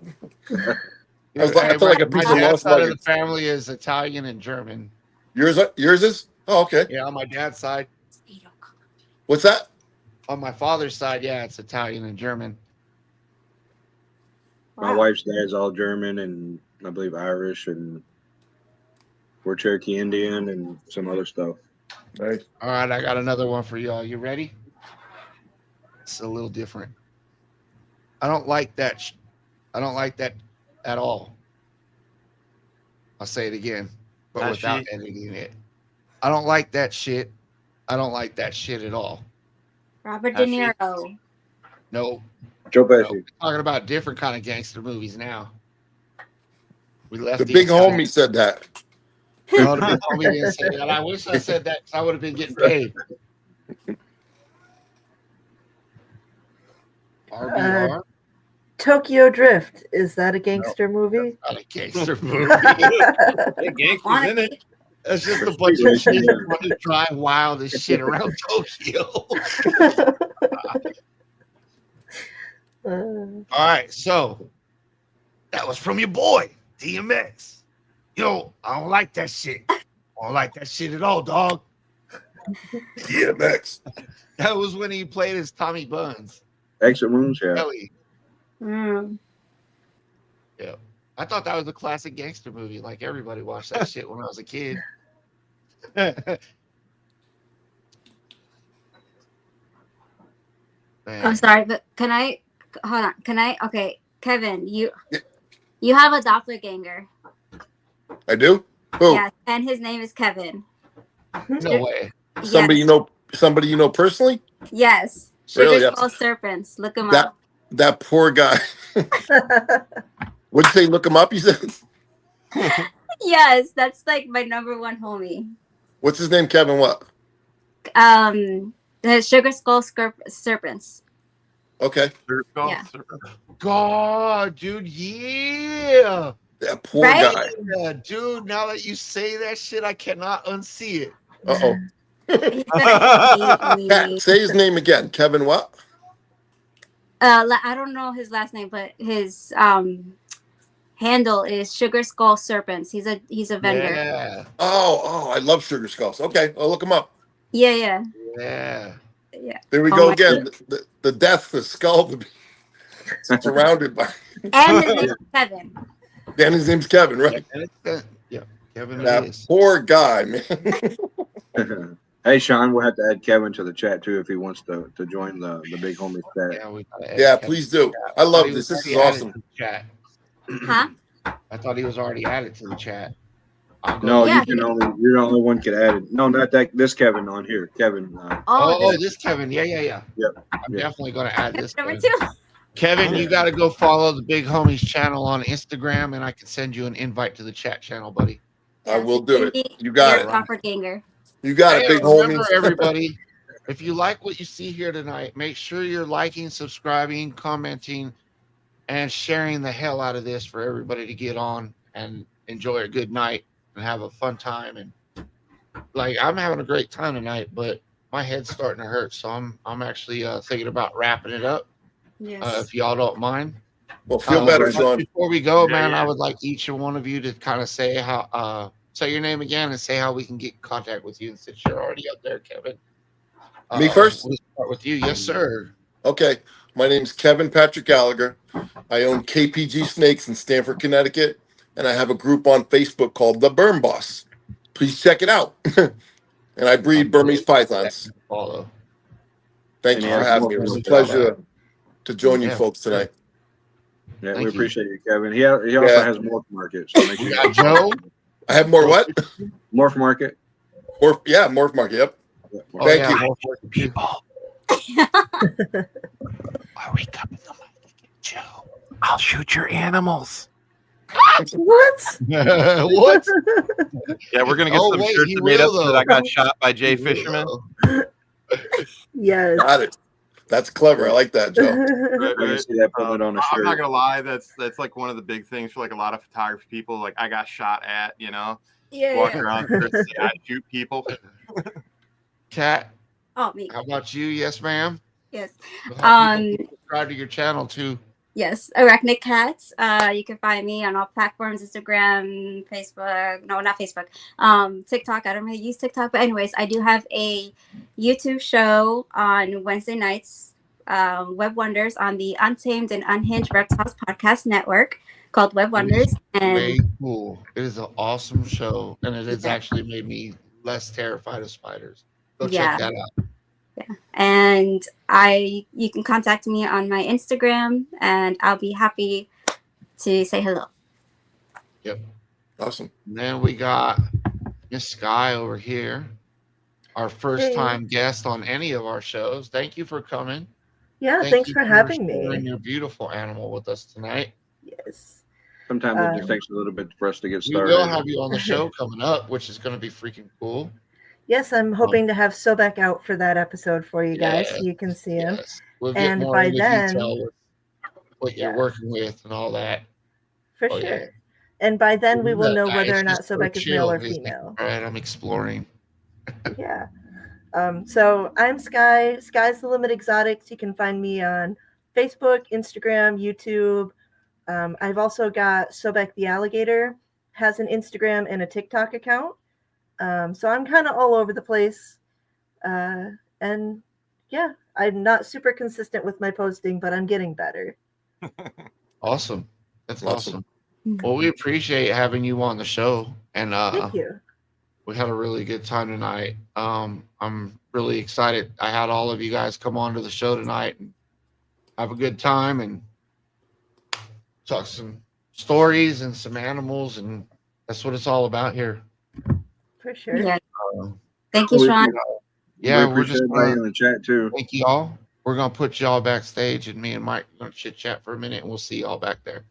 I felt like a piece my of dad's lost side of the luggage. family is Italian and German. Yours is? Oh, okay. Yeah, on my dad's side. What's that? On my father's side, yeah, it's Italian and German. My wife's dad's all German and I believe Irish, and we're Cherokee Indian and some other stuff. Nice. All right, I got another one for y'all. You ready? It's a little different. I don't like that. I don't like that at all. I'll say it again, but That without shit? editing it. I don't like that shit. I don't like that shit at all. Robert De That shit. Niro. No, Joe no. Pesci. We're talking about different kind of gangster movies now. We left The big Italian- homie said that. No, the big homie didn't say that. I wish I said that because I would have been getting paid. RBR, Tokyo Drift. Is that a gangster movie? not a gangster movie. Hey, gangsters in it. That's just a bunch of kids running drive wild as shit around Tokyo. All right, so that was from your boy, DMX. Yo, I don't like that shit. I don't like that shit at all, dog. Yeah, Max. That was when he played as Tommy Buns. Exit wounds, yeah. Kelly. Mm. Yeah. I thought that was a classic gangster movie. Like everybody watched that shit when I was a kid. Man. I'm sorry, but can I hold on? Can I? Okay, Kevin, you have a doppelganger. I do? Who? Yes, and his name is Kevin. No way. Somebody Yes. you know personally? Yes. Really? Sugar Yes. Skull Serpents. Look him That up. that poor guy. What'd you say? Look him up, you said? Yes, that's like my number one homie. What's his name? Kevin what? The Sugar Skull Serpents. Okay. Yeah. God, dude, yeah. That poor Right? guy. Yeah, dude, now that you say that shit, I cannot unsee it. Uh-oh. He's gonna hate Pat, me. say his name again. Kevin what? I don't know his last name, but his handle is Sugar Skull Serpents. He's a vendor. Yeah. Oh, I love Sugar Skulls. Okay, I'll look him up. Yeah. Yeah. There we Oh go my again. The death, the skull, surrounded by. And his name is Kevin. Dan, his name's Kevin, right? And it's, yeah, Kevin it That is. poor guy, man. Hey, Sean, we'll have to add Kevin to the chat too if he wants to join the big homie chat. Yeah, we gotta add Yeah, Kevin please to do. the chat. I love He this. was This is already added awesome. to the chat. Huh? I thought he was already added to the chat. I'll go No, Yeah, you're the only one can add it. No, not that. This Kevin on here. Kevin. Oh, this this Kevin. Yeah. Yep. I'm definitely going to add this. number Kevin. 2. Kevin, you got to go follow the Big Homies channel on Instagram, and I can send you an invite to the chat channel, buddy. I will do it. Indeed, You got you're it. a doppelganger. You got Hey, it, big remember, homies. everybody, if you like what you see here tonight, make sure you're liking, subscribing, commenting, and sharing the hell out of this for everybody to get on and enjoy a good night and have a fun time. And like, I'm having a great time tonight, but my head's starting to hurt, so I'm actually thinking about wrapping it up. Yes. If y'all don't mind. Well, feel better, but Sean. Before we go, Yeah, man, yeah. I would like each and one of you to kind of say how say your name again and say how we can get in contact with you. And since you're already up there, Kevin. Me first? We'll start with you. Yes, sir. Okay. My name's Kevin Patrick Gallagher. I own KPG Snakes in Stamford, Connecticut, and I have a group on Facebook called The Burn Boss. Please check it out. And I breed Burmese pythons. Follow. Thank And you he for has having more me. It was a markets. pleasure to join you Yeah. folks tonight. Yeah, Thank we you. appreciate you, Kevin. He also Yeah. has Morph Market, so make sure We you got Joe. I have more what? Morph Market. Morph Market. Yep. Yeah, Oh, Thank yeah, you. more for people. Are we coming to Joe? I'll shoot your animals. What? What? Yeah, we're gonna get Oh, some wait, shirts he that made up will, that I though. got shot by Jay He will, Fisherman. though. Yes. Got it. That's clever. I like that, Joe. Right, I can right. see that putting it on a I'm not shirt. gonna lie, that's like one of the big things for like a lot of photography people. Like I got shot at, you know, walking around Chris say I shoot people. Kat, Oh, me. how about you? Yes, ma'am. Yes. How people subscribe to your channel too. Yes, Arachnid Cats. You can find me on all platforms: Instagram, Facebook. No, not Facebook. TikTok. I don't really use TikTok, but anyways, I do have a YouTube show on Wednesday nights, Web Wonders, on the Untamed and Unhinged Reptiles Podcast Network called Web Wonders. And Way cool. It is an awesome show, and it has Yeah. actually made me less terrified of spiders. Go Yeah. check that out. and you can contact me on my Instagram, and I'll be happy to say hello. Yep. Awesome. And then we got Miss Sky over here, our first time guest on any of our shows. Thank you for coming. Yeah, Thank thanks you for having sharing me. your beautiful animal with us tonight. Yes. Sometimes it just takes a little bit for us to get We started. will have you on the show coming up, which is going to be freaking cool. Yes, I'm hoping to have Sobek out for that episode for you guys, so Yes, you can see him. Yes. We'll get And more by into then, detail with what you're Yeah. working with and all that. for Oh, sure. yeah. And by then, we will know Nah, whether it's or not just so Sobek is male chill. or It's like, female. all right, I'm exploring. Yeah. So I'm Sky. Sky's the Limit Exotics. You can find me on Facebook, Instagram, YouTube. I've also got Sobek the Alligator, has an Instagram and a TikTok account. So I'm kind of all over the place. And yeah, I'm not super consistent with my posting, but I'm getting better. Awesome. That's Awesome. awesome. Well, we appreciate having you on the show, and Thank you. we had a really good time tonight. I'm really excited. I had all of you guys come on to the show tonight and have a good time and talk some stories and some animals, and that's what it's all about here. For sure. Yeah. Uh, Thank you, We- Sean. yeah, we we're appreciate just everybody gonna in the chat too. thank y'all. We're gonna put y'all backstage, and me and Mike are gonna chit chat for a minute, and we'll see y'all back there.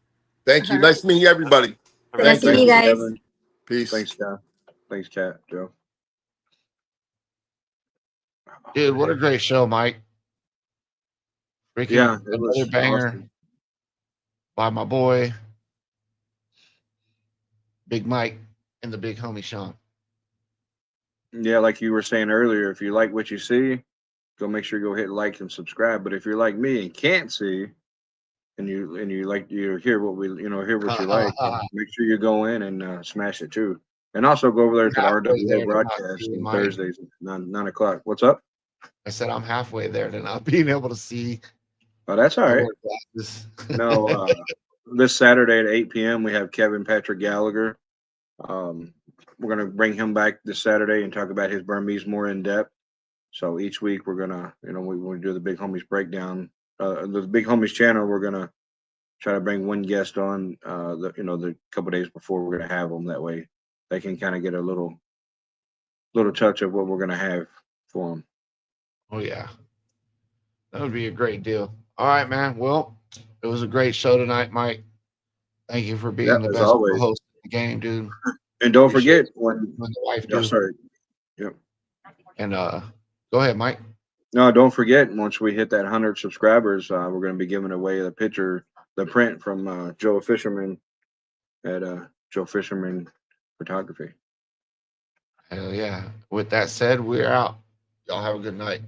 Thank you. All Nice meeting everybody. Nice Thank to meet you. you guys. Kevin. Peace. Thanks, Kat. Thanks, Kat, Joe. Dude, what a great show, Mike. Freaking Yeah, it was another banger awesome. by my boy, Big Mike, and the big homie Sean. Yeah, like you were saying earlier, if you like what you see, go make sure you go hit like and subscribe. But if you're like me and can't see, and you like you hear what hear what you like, make sure you go in and smash it too. And also go over there to the Halfway there RWA to not broadcast see on Mike. Thursdays at 9 o'clock. What's up? I said I'm halfway there to not being able to see. Oh, that's all I right. wear glasses. No, this Saturday at 8 p.m. we have Kevin Patrick Gallagher. We're gonna bring him back this Saturday and talk about his Burmese more in depth. So each week we're gonna, when we do the Big Homies breakdown, the Big Homies channel, we're gonna try to bring one guest on, the couple days before we're gonna have them. That way they can kind of get a little touch of what we're gonna have for them. Oh yeah, that would be a great deal. All right, man. Well, it was a great show tonight, Mike. Thank you for being Yeah, the as best always. host of the game, dude. And don't Appreciate forget when, the wife, yeah, dude. sorry, yep. And go ahead, Mike. No, don't forget, once we hit that 100 subscribers, we're going to be giving away the print from Joe Fisherman at Joe Fisherman Photography. Hell yeah. With that said, we're out. Y'all have a good night.